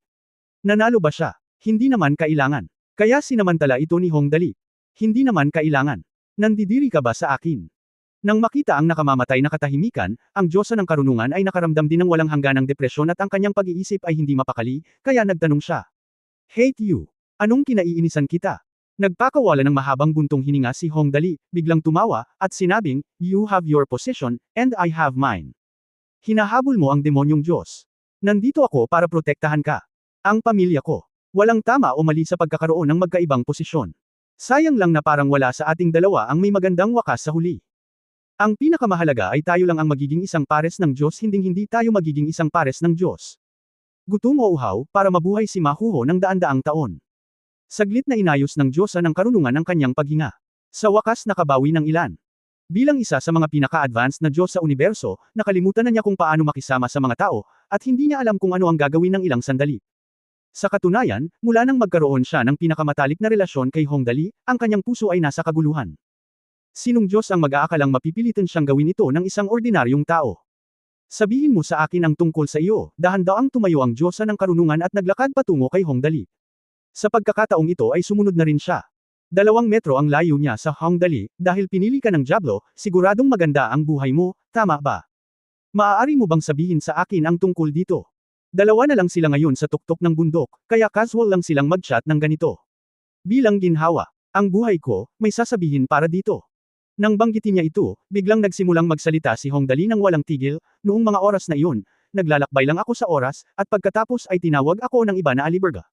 Nanalo ba siya? Hindi naman kailangan. Kaya sinamantala ito ni Hong Dali. Hindi naman kailangan. Nandidiri ka ba sa akin? Nang makita ang nakamamatay na katahimikan, ang Diyosa ng karunungan ay nakaramdam din ng walang hangganang depresyon at ang kanyang pag-iisip ay hindi mapakali, kaya nagtanong siya. Hate you. Anong kinaiinisan kita? Nagpakawala ng mahabang buntong hininga si Hong Dali, biglang tumawa, at sinabing, You have your position, and I have mine. Hinahabol mo ang demonyong Diyos. Nandito ako para protektahan ka. Ang pamilya ko. Walang tama o mali sa pagkakaroon ng magkaibang posisyon. Sayang lang na parang wala sa ating dalawa ang may magandang wakas sa huli. Ang pinakamahalaga ay tayo lang ang magiging isang pares ng Diyos, hindi tayo magiging isang pares ng Diyos. Gutom o uhaw, para mabuhay si Mahuho ng daan-daang taon. Saglit na inayos ng Diyosa ng karunungan ang kanyang paghinga. Sa wakas nakabawi ng ilan. Bilang isa sa mga pinaka-advanced na Diyos sa universo, nakalimutan na niya kung paano makisama sa mga tao, at hindi niya alam kung ano ang gagawin ng ilang sandali. Sa katunayan, mula nang magkaroon siya ng pinakamatalik na relasyon kay Hong Dali, ang kanyang puso ay nasa kaguluhan. Sinong Diyos ang mag-aakalang mapipilitan siyang gawin ito ng isang ordinaryong tao? Sabihin mo sa akin ang tungkol sa iyo, dahan-daang tumayo ang Diyosa ng karunungan at naglakad patungo kay Hong Dali. Sa pagkakataong ito ay sumunod na rin siya. 2 metro ang layo niya sa Hong Dali, dahil pinili ka ng Diablo, siguradong maganda ang buhay mo, tama ba? Maaari mo bang sabihin sa akin ang tungkol dito? 2 na lang sila ngayon sa tuktok ng bundok, kaya casual lang silang mag-chat ng ganito. Bilang ginhawa, ang buhay ko, may sasabihin para dito. Nang banggitin niya ito, biglang nagsimulang magsalita si Hong Dali ng walang tigil, noong mga oras na iyon, naglalakbay lang ako sa oras, at pagkatapos ay tinawag ako ng iba na aliburga.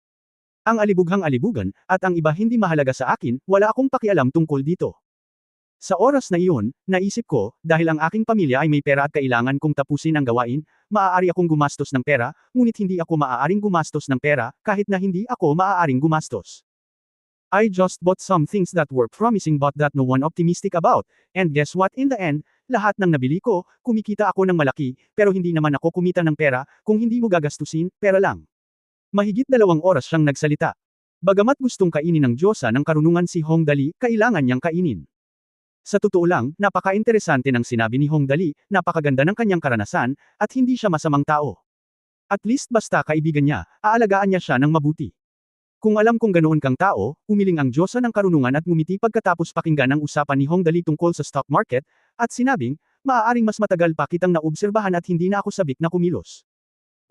Ang alibughang alibugan, at ang iba hindi mahalaga sa akin, wala akong pakialam tungkol dito. Sa oras na iyon, naisip ko, dahil ang aking pamilya ay may pera at kailangan kong tapusin ang gawain, maaari akong gumastos ng pera, ngunit hindi ako maaaring gumastos ng pera, kahit na hindi ako maaaring gumastos. I just bought some things that were promising but that no one optimistic about, and guess what, in the end, lahat ng nabili ko, kumikita ako ng malaki, pero hindi naman ako kumita ng pera, kung hindi mo gagastusin, pera lang. Mahigit 2 oras siyang nagsalita. Bagamat gustong kainin ng Diyosa ng karunungan si Hong Dali, kailangan niyang kainin. Sa totoo lang, napaka-interesante ng sinabi ni Hong Dali, napakaganda ng kanyang karanasan, at hindi siya masamang tao. At least basta kaibigan niya, aalagaan niya siya ng mabuti. Kung alam kong ganoon kang tao, umiling ang Diyosa ng karunungan at ngumiti pagkatapos pakinggan ang usapan ni Hong Dali tungkol sa stock market, at sinabing, maaaring mas matagal pa kitang naobserbahan at hindi na ako sabik na kumilos.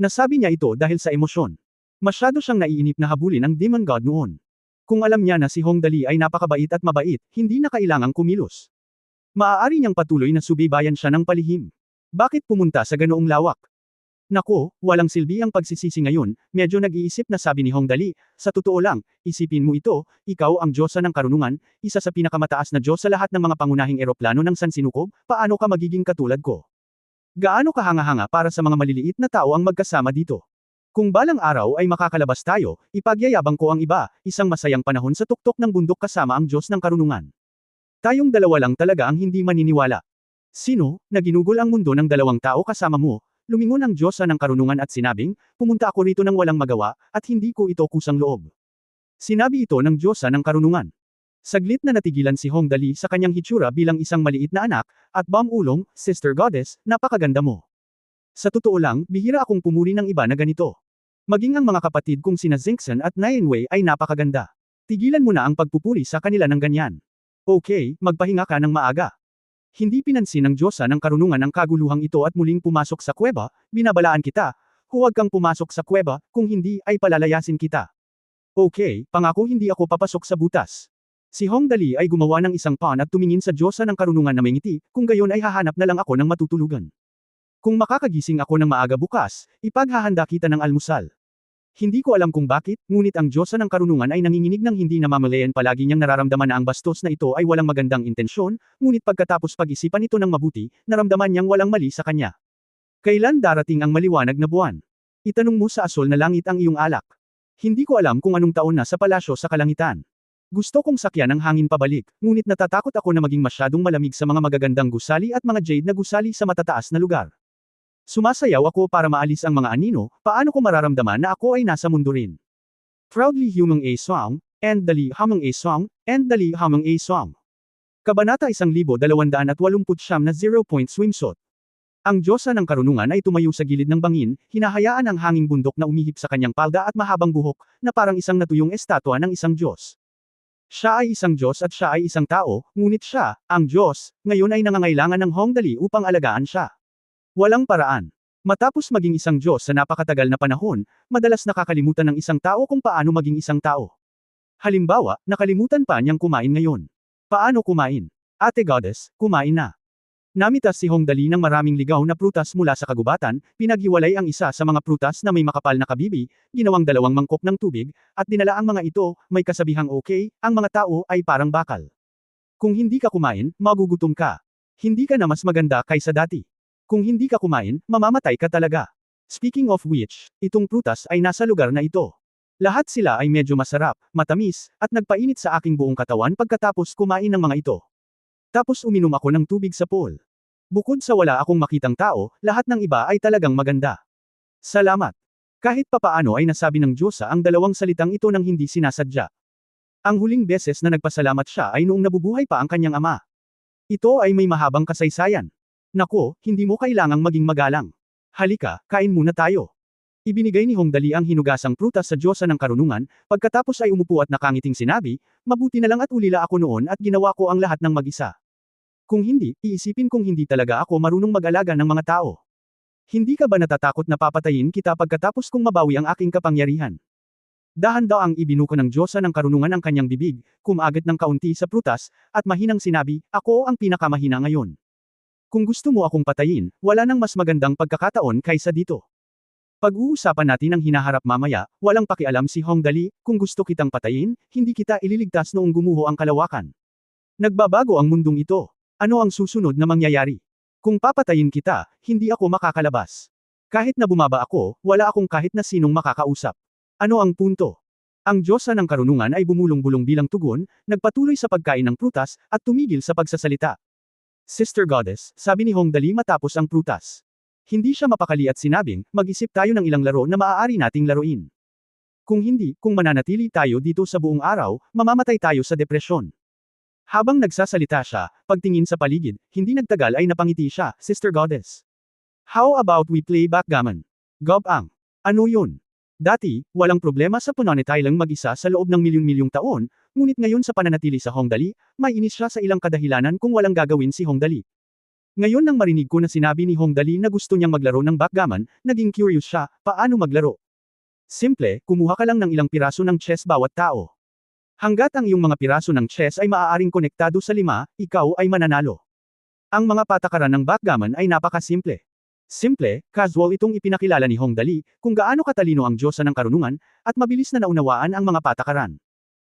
Nasabi niya ito dahil sa emosyon. Masyado siyang naiinip na habulin ang Demon God noon. Kung alam niya na si Hong Dali ay napakabait at mabait, hindi na kailangang kumilos. Maaari niyang patuloy na subaybayan siya ng palihim. Bakit pumunta sa ganoong lawak? Nako, walang silbi ang pagsisisi ngayon, medyo nag-iisip na sabi ni Hong Dali, sa totoo lang, isipin mo ito, ikaw ang Diyosa ng karunungan, isa sa pinakamataas na Diyos sa lahat ng mga pangunahing eroplano ng sansinukob, paano ka magiging katulad ko? Gaano kahanga-hanga para sa mga maliliit na tao ang magkasama dito? Kung balang araw ay makakalabas tayo, ipagyayabang ko ang iba, isang masayang panahon sa tuktok ng bundok kasama ang Diyos ng karunungan. Tayong dalawa lang talaga ang hindi maniniwala. Sino, na ginugol ang mundo ng 2 tao kasama mo, lumingon ang Diyosa ng karunungan at sinabing, pumunta ako rito ng walang magawa, at hindi ko ito kusang loob. Sinabi ito ng Diyosa ng karunungan. Saglit na natigilan si Hong Dali sa kanyang hitsura bilang isang maliit na anak, at Ulong, Sister Goddess, napakaganda mo. Sa totoo lang, bihira akong pumuri ng iba na ganito. Maging ang mga kapatid kong sina Zinkson at Nianwei ay napakaganda. Tigilan mo na ang pagpupuri sa kanila ng ganyan. Okay, magpahinga ka ng maaga. Hindi pinansin ng Diyosa ng karunungan ang kaguluhang ito at muling pumasok sa kuweba, binabalaan kita, huwag kang pumasok sa kuweba, kung hindi ay palalayasin kita. Okay, pangako hindi ako papasok sa butas. Si Hong Dali ay gumawa ng isang pawn at tumingin sa Diyosa ng karunungan na may ngiti, kung gayon ay hahanap na lang ako ng matutulugan. Kung makakagising ako ng maaga bukas, ipaghahanda kita ng almusal. Hindi ko alam kung bakit, ngunit ang Diyosa ng karunungan ay nanginginig ng hindi namamalayan, palagi niyang nararamdaman na ang bastos na ito ay walang magandang intensyon, ngunit pagkatapos pag-isipan ito ng mabuti, naramdaman niyang walang mali sa kanya. Kailan darating ang maliwanag na buwan? Itanong mo sa asol na langit ang iyong alak. Hindi ko alam kung anong taon na sa palasyo sa kalangitan. Gusto kong sakyan ang hangin pabalik, ngunit natatakot ako na maging masyadong malamig sa mga magagandang gusali at mga jade na gusali sa matataas na lugar. Sumasayaw ako para maalis ang mga anino, paano ko mararamdaman na ako ay nasa mundo rin? Proudly humang a song, and dali hamang a song, and dali hamang a song. Kabanata 1289 na 0-point swimsuit. Ang Diyosa ng karunungan ay tumayo sa gilid ng bangin, hinahayaan ang hanging bundok na umihip sa kanyang palda at mahabang buhok, na parang isang natuyong estatwa ng isang Diyos. Siya ay isang Diyos at siya ay isang tao, ngunit siya, ang Diyos, ngayon ay nangangailangan ng Hong Dali upang alagaan siya. Walang paraan. Matapos maging isang Diyos sa napakatagal na panahon, madalas nakakalimutan ng isang tao kung paano maging isang tao. Halimbawa, nakalimutan pa niyang kumain ngayon. Paano kumain? Ate Goddess, kumain na. Namitas si Hong Dali ng maraming ligaw na prutas mula sa kagubatan, pinaghiwalay ang isa sa mga prutas na may makapal na kabibi, ginawang 2 mangkok ng tubig, at dinala ang mga ito, may kasabihang okay, ang mga tao ay parang bakal. Kung hindi ka kumain, magugutom ka. Hindi ka na mas maganda kaysa dati. Kung hindi ka kumain, mamamatay ka talaga. Speaking of which, itong prutas ay nasa lugar na ito. Lahat sila ay medyo masarap, matamis, at nagpainit sa aking buong katawan pagkatapos kumain ng mga ito. Tapos uminom ako ng tubig sa pool. Bukod sa wala akong makitang tao, lahat ng iba ay talagang maganda. Salamat. Kahit papaano ay nasabi ng Diyosa ang 2 salitang ito nang hindi sinasadya. Ang huling beses na nagpasalamat siya ay noong nabubuhay pa ang kanyang ama. Ito ay may mahabang kasaysayan. Nako, hindi mo kailangang maging magalang. Halika, kain muna tayo. Ibinigay ni Hong Dali ang hinugasang prutas sa Diyosa ng karunungan, pagkatapos ay umupo at nakangiting sinabi, mabuti na lang at ulila ako noon at ginawa ko ang lahat ng mag-isa. Kung hindi, iisipin kong hindi talaga ako marunong mag-alaga ng mga tao. Hindi ka ba natatakot na papatayin kita pagkatapos kong mabawi ang aking kapangyarihan? Dahan-daang ibinuko ng Diyosa ng karunungan ang kanyang bibig, kumagat ng kaunti sa prutas, at mahinang sinabi, ako ang pinakamahina ngayon. Kung gusto mo akong patayin, wala nang mas magandang pagkakataon kaysa dito. Pag-uusapan natin ang hinaharap mamaya, walang pakialam si Hong Dali, kung gusto kitang patayin, hindi kita ililigtas noong gumuho ang kalawakan. Nagbabago ang mundong ito. Ano ang susunod na mangyayari? Kung papatayin kita, hindi ako makakalabas. Kahit na bumaba ako, wala akong kahit na sinong makakausap. Ano ang punto? Ang Diyosa ng karunungan ay bumulong-bulong bilang tugon, nagpatuloy sa pagkain ng prutas, at tumigil sa pagsasalita. Sister Goddess, sabi ni Hong Dali matapos ang prutas. Hindi siya mapakali at sinabing, mag-isip tayo ng ilang laro na maaari nating laruin. Kung hindi, kung mananatili tayo dito sa buong araw, mamamatay tayo sa depresyon. Habang nagsasalita siya, pagtingin sa paligid, hindi nagtagal ay napangiti siya, Sister Goddess. How about we play backgammon? Gob-ang. Ano yun? Dati, walang problema sa pananatiling mag-isa sa loob ng milyon-milyong taon, ngunit ngayon sa pananatili sa Hong Dali, may inis siya sa ilang kadahilanan kung walang gagawin si Hong Dali. Ngayon nang marinig ko na sinabi ni Hong Dali na gusto niyang maglaro ng backgammon, naging curious siya, paano maglaro? Simple, kumuha ka lang ng ilang piraso ng chess bawat tao. Hanggat ang iyong mga piraso ng chess ay maaaring konektado sa 5, ikaw ay mananalo. Ang mga patakaran ng backgammon ay napakasimple. Simple, casual itong ipinakilala ni Hong Dali, kung gaano katalino ang Diyosa ng karunungan, at mabilis na naunawaan ang mga patakaran.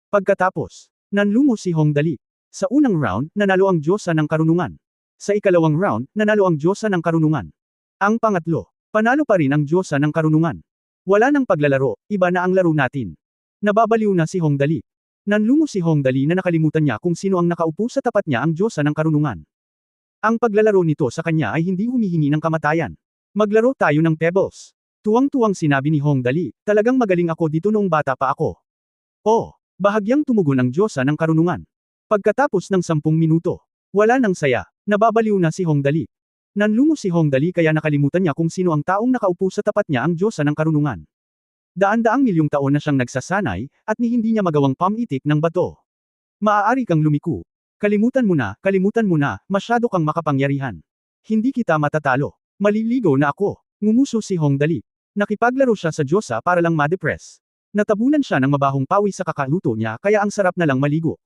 Pagkatapos, nanlumo si Hong Dali. Sa unang round, nanalo ang Diyosa ng karunungan. Sa ikalawang round, nanalo ang Diyosa ng karunungan. Ang pangatlo, panalo pa rin ang Diyosa ng karunungan. Wala nang paglalaro, iba na ang laro natin. Nababaliw na si Hong Dali. Nanlumo si Hong Dali na nakalimutan niya kung sino ang nakaupo sa tapat niya ang Diyosa ng karunungan. Ang paglalaro nito sa kanya ay hindi humihingi ng kamatayan. Maglaro tayo ng pebbles. Tuwang-tuwang sinabi ni Hong Dali, talagang magaling ako dito noong bata pa ako. Oh, bahagyang tumugon ang Diyosa ng karunungan. Pagkatapos ng 10 minuto, wala nang saya, nababaliw na si Hong Dali. Nanlumo si Hong Dali kaya nakalimutan niya kung sino ang taong nakaupo sa tapat niya ang Diyosa ng karunungan. Daan-daang milyong taon na siyang nagsasanay, at ni hindi niya magawang pamitik ng bato. Maaari kang lumiko. Kalimutan mo na, masyado kang makapangyarihan. Hindi kita matatalo. Maliligo na ako. Ngumuso si Hong Dali. Nakipaglaro siya sa Diyosa para lang ma-depress. Natabunan siya ng mabahong pawis sa kakaluto niya kaya ang sarap na lang maligo.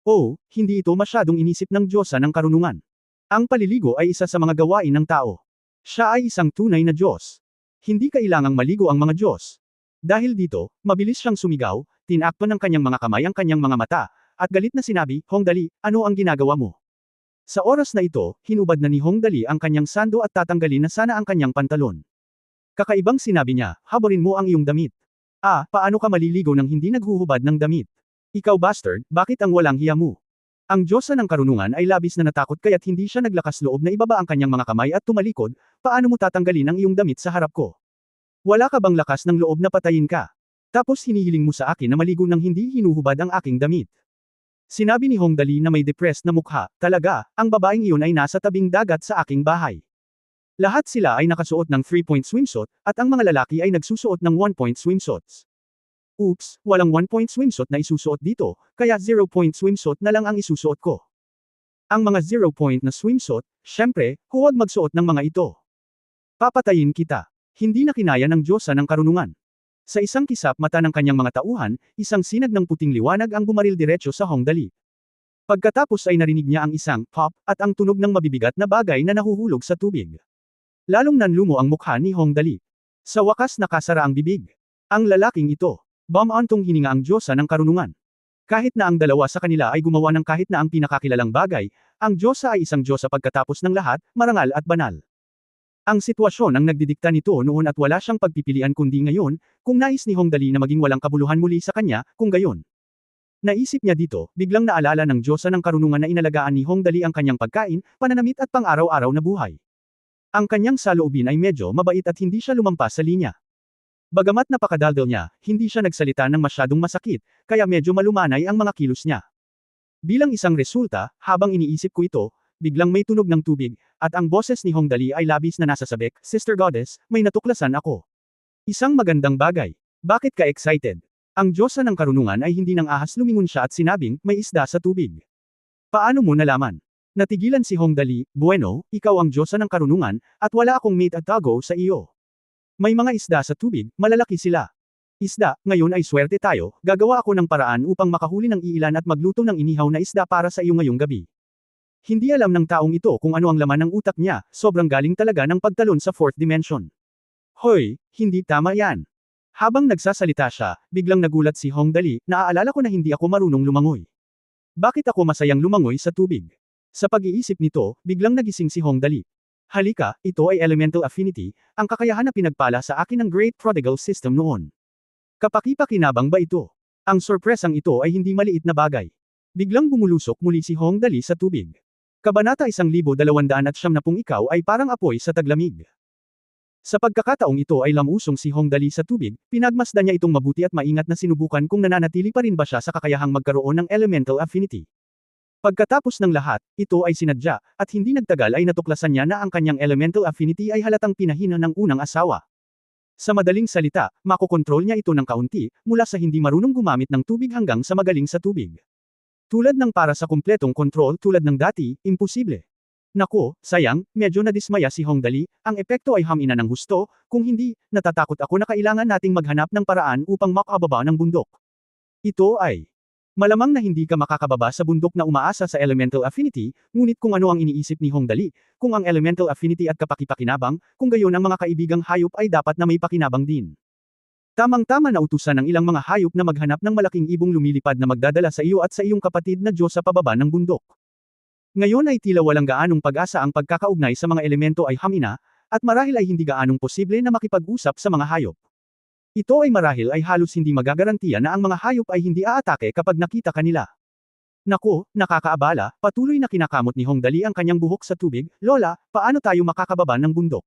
Oh, hindi ito masyadong inisip ng Diyosa ng karunungan. Ang paliligo ay isa sa mga gawain ng tao. Siya ay isang tunay na Diyos. Hindi kailangang maligo ang mga Diyos. Dahil dito, mabilis siyang sumigaw, tinakpan ng kanyang mga kamay ang kanyang mga mata, at galit na sinabi, Hong Dali, ano ang ginagawa mo? Sa oras na ito, hinubad na ni Hong Dali ang kanyang sando at tatanggalin na sana ang kanyang pantalon. Kakaibang sinabi niya, haborin mo ang iyong damit. Paano ka maliligo nang hindi naghuhubad ng damit? Ikaw bastard, bakit ang walang hiya mo? Ang Diyosa ng karunungan ay labis na natakot kaya't hindi siya naglakas loob na ibaba ang kanyang mga kamay at tumalikod, paano mo tatanggalin ang iyong damit sa harap ko? Wala ka bang lakas ng loob na patayin ka? Tapos hinihiling mo sa akin na maligo nang hindi hinuhubad ang aking damit. Sinabi ni Hong Dali na may depressed na mukha, talaga, ang babaeng iyon ay nasa tabing dagat sa aking bahay. Lahat sila ay nakasuot ng 3-point swimsuit, at ang mga lalaki ay nagsusuot ng 1-point swimsuits. Oops, walang 1-point swimsuit na isusuot dito, kaya 0-point swimsuit na lang ang isusuot ko. Ang mga 0-point na swimsuit, syempre, huwag magsuot ng mga ito. Papatayin kita. Hindi na kinaya ng Diyosa ng karunungan. Sa isang kisap mata ng kanyang mga tauhan, isang sinag ng puting liwanag ang bumaril diretso sa Hong Dali. Pagkatapos ay narinig niya ang isang pop at ang tunog ng mabibigat na bagay na nahuhulog sa tubig. Lalong nanlumo ang mukha ni Hong Dali. Sa wakas nakasara ang bibig. Ang lalaking ito, bumantong hininga ang Diyosa ng karunungan. Kahit na ang dalawa sa kanila ay gumawa ng kahit na ang pinakakilalang bagay, ang Diyosa ay isang Diyosa pagkatapos ng lahat, marangal at banal. Ang sitwasyon ang nagdidikta nito noon at wala siyang pagpipilian kundi ngayon, kung nais ni Hong Dali na maging walang kabuluhan muli sa kanya, kung gayon. Naisip niya dito, biglang naalala ng Diyosa ng karunungan na inalagaan ni Hong Dali ang kanyang pagkain, pananamit at pang-araw-araw na buhay. Ang kanyang saloobin ay medyo mabait at hindi siya lumampas sa linya. Bagamat napakadaldal niya, hindi siya nagsalita ng masyadong masakit, kaya medyo malumanay ang mga kilos niya. Bilang isang resulta, habang iniisip ko ito, biglang may tunog ng tubig, at ang boses ni Hong Dali ay labis na nasasabik, Sister Goddess, may natuklasan ako. Isang magandang bagay. Bakit ka excited? Ang Diyosa ng karunungan ay hindi nang ahas lumingon siya at sinabing, may isda sa tubig. Paano mo nalaman? Natigilan si Hong Dali, bueno, ikaw ang Diyosa ng karunungan, at wala akong meat at tago sa iyo. May mga isda sa tubig, malalaki sila. Isda, ngayon ay swerte tayo, gagawa ako ng paraan upang makahuli ng iilan at magluto ng inihaw na isda para sa iyo ngayong gabi. Hindi alam ng taong ito kung ano ang laman ng utak niya, sobrang galing talaga ng pagtalon sa fourth dimension. Hoy, hindi tama yan. Habang nagsasalita siya, biglang nagulat si Hong Dali, naaalala ko na hindi ako marunong lumangoy. Bakit ako masayang lumangoy sa tubig? Sa pag-iisip nito, biglang nagising si Hong Dali. Halika, ito ay elemental affinity, ang kakayahan na pinagpala sa akin ng Great Prodigal System noon. Kapaki-pakinabang ba ito? Ang sorpresang ito ay hindi maliit na bagay. Biglang bumulusok muli si Hong Dali sa tubig. Kabanata 1270 ikaw ay parang apoy sa taglamig. Sa pagkakataong ito ay lamusong si Hong Dali sa tubig, pinagmasdan niya itong mabuti at maingat na sinubukan kung nananatili pa rin ba siya sa kakayahang magkaroon ng elemental affinity. Pagkatapos ng lahat, ito ay sinadya, at hindi nagtagal ay natuklasan niya na ang kanyang elemental affinity ay halatang pinahina ng unang asawa. Sa madaling salita, makokontrol niya ito ng kaunti, mula sa hindi marunong gumamit ng tubig hanggang sa magaling sa tubig. Tulad ng para sa kumpletong kontrol tulad ng dati, imposible. Nako, sayang, medyo nadismaya si Hong Dali, ang epekto ay hamina ng husto, kung hindi, natatakot ako na kailangan nating maghanap ng paraan upang makababa ng bundok. Ito ay malamang na hindi ka makakababa sa bundok na umaasa sa elemental affinity, ngunit kung ano ang iniisip ni Hong Dali, kung ang elemental affinity at kapaki-pakinabang, kung gayon ang mga kaibigang hayop ay dapat na may pakinabang din. Tamang-tama na utusan ng ilang mga hayop na maghanap ng malaking ibong lumilipad na magdadala sa iyo at sa iyong kapatid na Diyos sa pababa ng bundok. Ngayon ay tila walang gaanong pag-asa ang pagkakaugnay sa mga elemento ay hamina, at marahil ay hindi gaanong posible na makipag-usap sa mga hayop. Ito ay marahil ay halos hindi magagarantiya na ang mga hayop ay hindi aatake kapag nakita kanila. Nako, nakakaabala, patuloy na kinakamot ni Hong Dali ang kanyang buhok sa tubig, Lola, paano tayo makakababa ng bundok?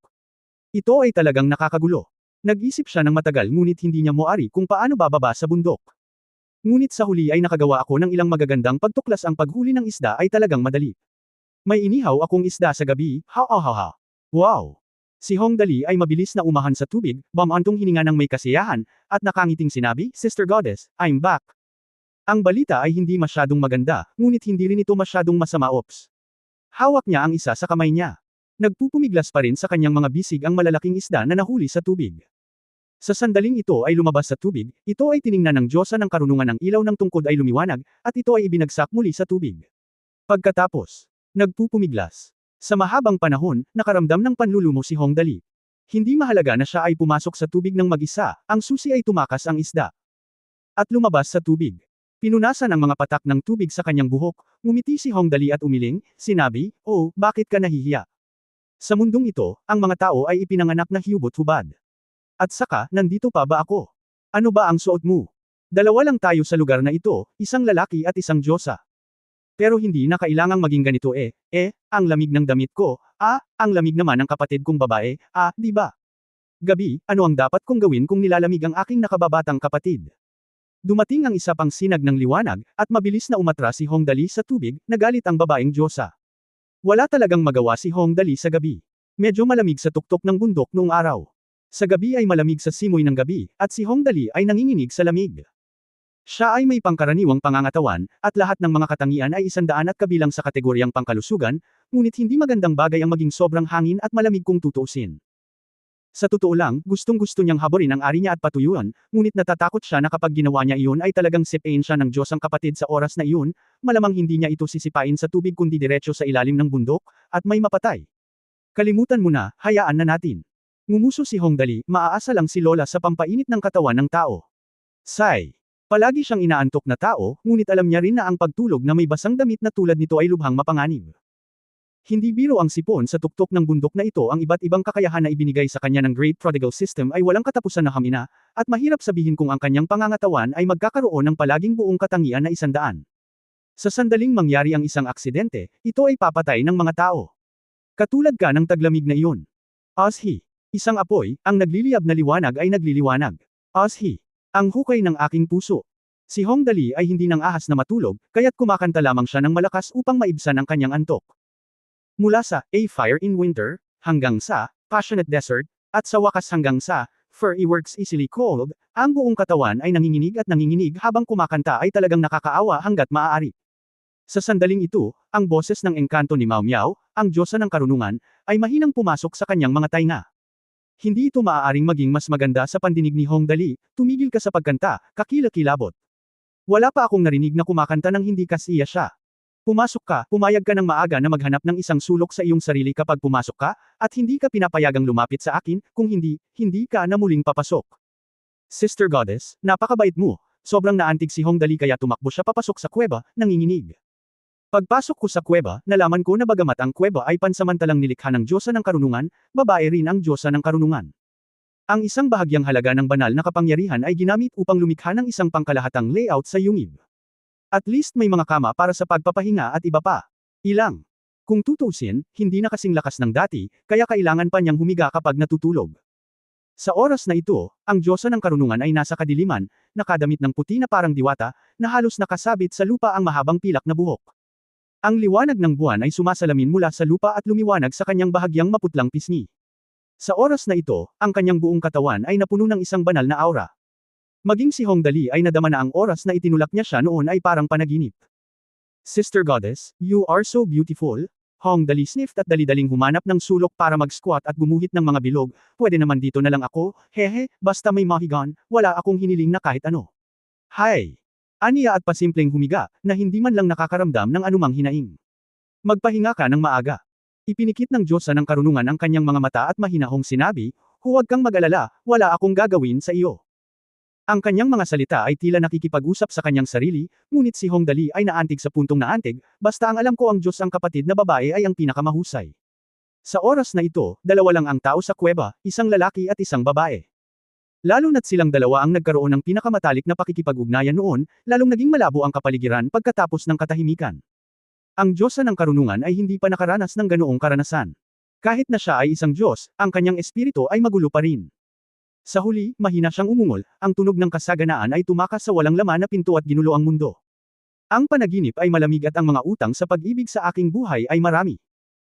Ito ay talagang nakakagulo. Nag-isip siya ng matagal ngunit hindi niya moari kung paano bababa sa bundok. Ngunit sa huli ay nakagawa ako ng ilang magagandang pagtuklas ang paghuli ng isda ay talagang madali. May inihaw akong isda sa gabi, ha. Wow! Si Hong Dali ay mabilis na umahan sa tubig, bumantong hininga ng may kasiyahan, at nakangiting sinabi, Sister Goddess, I'm back. Ang balita ay hindi masyadong maganda, ngunit hindi rin ito masyadong masama ops. Hawak niya ang isa sa kamay niya. Nagpupumiglas pa rin sa kanyang mga bisig ang malalaking isda na nahuli sa tubig. Sa sandaling ito ay lumabas sa tubig, ito ay tiningnan ng Diyosa ng karunungan ng ilaw ng tungkod ay lumiwanag, at ito ay ibinagsak muli sa tubig. Pagkatapos, nagpupumiglas. Sa mahabang panahon, nakaramdam ng panlulumo si Hong Dali. Hindi mahalaga na siya ay pumasok sa tubig ng mag-isa, ang susi ay tumakas ang isda. At lumabas sa tubig. Pinunasan ang mga patak ng tubig sa kanyang buhok, ngumiti si Hong Dali at umiling, sinabi, "Oh, bakit ka nahihiya? Sa mundong ito, ang mga tao ay ipinanganak na hiyubot-hubad. At saka, nandito pa ba ako? Ano ba ang suot mo? Dalawa lang tayo sa lugar na ito, isang lalaki at isang Diyosa. Pero hindi na kailangang maging ganito ang lamig ng damit ko, ang lamig naman ng kapatid kong babae, di ba? Gabi, ano ang dapat kong gawin kung nilalamig ang aking nakababatang kapatid?" Dumating ang isa pang sinag ng liwanag, at mabilis na umatras si Hong Dali sa tubig, nagalit ang babaeng Diyosa. Wala talagang magawa si Hong Dali sa gabi. Medyo malamig sa tuktok ng bundok noong araw. Sa gabi ay malamig sa simoy ng gabi, at si Hong Dali ay nanginginig sa lamig. Siya ay may pangkaraniwang pangangatawan, at lahat ng mga katangian ay 100 at kabilang sa kategoryang pangkalusugan, ngunit hindi magandang bagay ang maging sobrang hangin at malamig kung tutuusin. Sa totoo lang, gustong-gusto niyang haborin ang ari niya at patuyuan, ngunit natatakot siya na kapag ginawa niya iyon ay talagang sipain siya ng Diyos ang kapatid sa oras na iyon, malamang hindi niya ito sisipain sa tubig kundi diretso sa ilalim ng bundok, at may mapatay. Kalimutan mo na, hayaan na natin. Ngumuso si Hong Dali, maaasa lang si Lola sa pampainit ng katawan ng tao. Sigh. Palagi siyang inaantok na tao, ngunit alam niya rin na ang pagtulog na may basang damit na tulad nito ay lubhang mapanganib. Hindi biro ang sipon sa tuktok ng bundok na ito, ang iba't ibang kakayahan na ibinigay sa kanya ng Great Prodigal System ay walang katapusan na hamina, at mahirap sabihin kung ang kanyang pangangatawan ay magkakaroon ng palaging buong katangian na 100. Sa sandaling mangyari ang isang aksidente, ito ay papatay ng mga tao. Katulad ka ng taglamig na iyon. Oshi. Isang apoy, ang nagliliyab na liwanag ay nagliliwanag. Oshi. Ang hukay ng aking puso. Si Hong Dali ay hindi nang ahas na matulog, kaya't kumakanta lamang siya ng malakas upang maibsan ang kanyang antok. Mula sa A Fire in Winter, hanggang sa Passionate Desert, at sa wakas hanggang sa Furry Works Easily Cold, ang buong katawan ay nanginginig at nanginginig habang kumakanta ay talagang nakakaawa hanggat maaari. Sa sandaling ito, ang boses ng engkanto ni Mao Miao, ang Diyosa ng karunungan, ay mahinang pumasok sa kanyang mga tainga. Hindi ito maaaring maging mas maganda sa pandinig ni Hong Dali, tumigil ka sa pagkanta, kakilakilabot. Wala pa akong narinig na kumakanta nang hindi kasiya siya. Pumasok ka, pumayag ka ng maaga na maghanap ng isang sulok sa iyong sarili kapag pumasok ka, at hindi ka pinapayagang lumapit sa akin, kung hindi, hindi ka na muling papasok. Sister Goddess, napakabait mo. Sobrang naantig si Hong Dali kaya tumakbo siya papasok sa kuweba, nanginginig. Pagpasok ko sa kuweba, nalaman ko na bagamat ang kuweba ay pansamantalang nilikha ng Diyosa ng karunungan, babae rin ang Diyosa ng karunungan. Ang isang bahagyang halaga ng banal na kapangyarihan ay ginamit upang lumikha ng isang pangkalahatang layout sa yungib. At least may mga kama para sa pagpapahinga at iba pa. Ilang. Kung tutuusin, hindi na kasing lakas ng dati, kaya kailangan pa niyang humiga kapag natutulog. Sa oras na ito, ang Diyosa ng karunungan ay nasa kadiliman, nakadamit ng puti na parang diwata, na halos nakasabit sa lupa ang mahabang pilak na buhok. Ang liwanag ng buwan ay sumasalamin mula sa lupa at lumiwanag sa kanyang bahagyang maputlang pisngi. Sa oras na ito, ang kanyang buong katawan ay napuno ng isang banal na aura. Maging si Hong Dali ay nadama na ang oras na itinulak niya siya noon ay parang panaginip. Sister Goddess, you are so beautiful. Hong Dali sniffed at dali-daling humanap ng sulok para mag-squat at gumuhit ng mga bilog. Pwede naman dito na lang ako, hehe, basta may mahigan, wala akong hiniling na kahit ano. Hay! Aniya at pasimpleng humiga, na hindi man lang nakakaramdam ng anumang hinaing. Magpahinga ka ng maaga. Ipinikit ng Diyosa ng karunungan ang kanyang mga mata at mahinahong sinabi, huwag kang mag-alala, wala akong gagawin sa iyo. Ang kanyang mga salita ay tila nakikipag-usap sa kanyang sarili, ngunit si Hong Dali ay naantig sa puntong naantig, basta ang alam ko ang Diyos ang kapatid na babae ay ang pinakamahusay. Sa oras na ito, dalawa lang ang tao sa kuweba, isang lalaki at isang babae. Lalo na't silang dalawa ang nagkaroon ng pinakamatalik na pakikipag-ugnayan noon, lalong naging malabo ang kapaligiran pagkatapos ng katahimikan. Ang Diyosa ng karunungan ay hindi pa nakaranas ng ganoong karanasan. Kahit na siya ay isang Diyos, ang kanyang espiritu ay magulo pa rin. Sa huli, mahina siyang umungol, ang tunog ng kasaganaan ay tumakas sa walang laman na pinto at ginulo ang mundo. Ang panaginip ay malamig at ang mga utang sa pag-ibig sa aking buhay ay marami.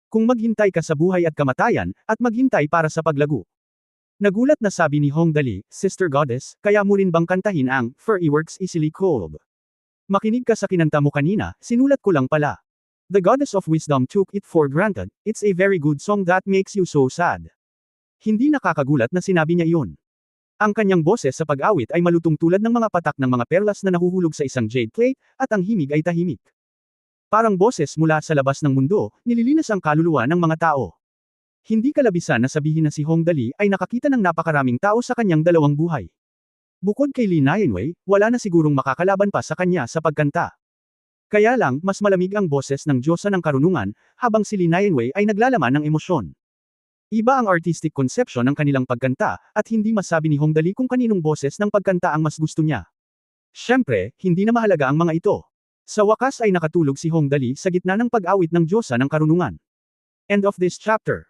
Kung maghintay ka sa buhay at kamatayan, at maghintay para sa paglago. Nagulat na sabi ni Hong Dali, Sister Goddess, kaya mo rin bang kantahin ang Furry Works Easily Cold? Makinig ka sa kinanta mo kanina, sinulat ko lang pala. The goddess of wisdom took it for granted, it's a very good song that makes you so sad. Hindi nakakagulat na sinabi niya iyon. Ang kanyang boses sa pag-awit ay malutong tulad ng mga patak ng mga perlas na nahuhulog sa isang jade plate, at ang himig ay tahimik. Parang boses mula sa labas ng mundo, nililinis ang kaluluwa ng mga tao. Hindi kalabisan na sabihin na si Hong Dali ay nakakita ng napakaraming tao sa kanyang dalawang buhay. Bukod kay Li Nianwei, wala na sigurong makakalaban pa sa kanya sa pagkanta. Kaya lang, mas malamig ang boses ng Diyosa ng Karunungan, habang si Li Nianwei ay naglalaman ng emosyon. Iba ang artistic conception ng kanilang pagkanta, at hindi masabi ni Hong Dali kung kaninong boses ng pagkanta ang mas gusto niya. Siyempre, hindi na mahalaga ang mga ito. Sa wakas ay nakatulog si Hong Dali sa gitna ng pag-awit ng Diyosa ng Karunungan. End of this chapter.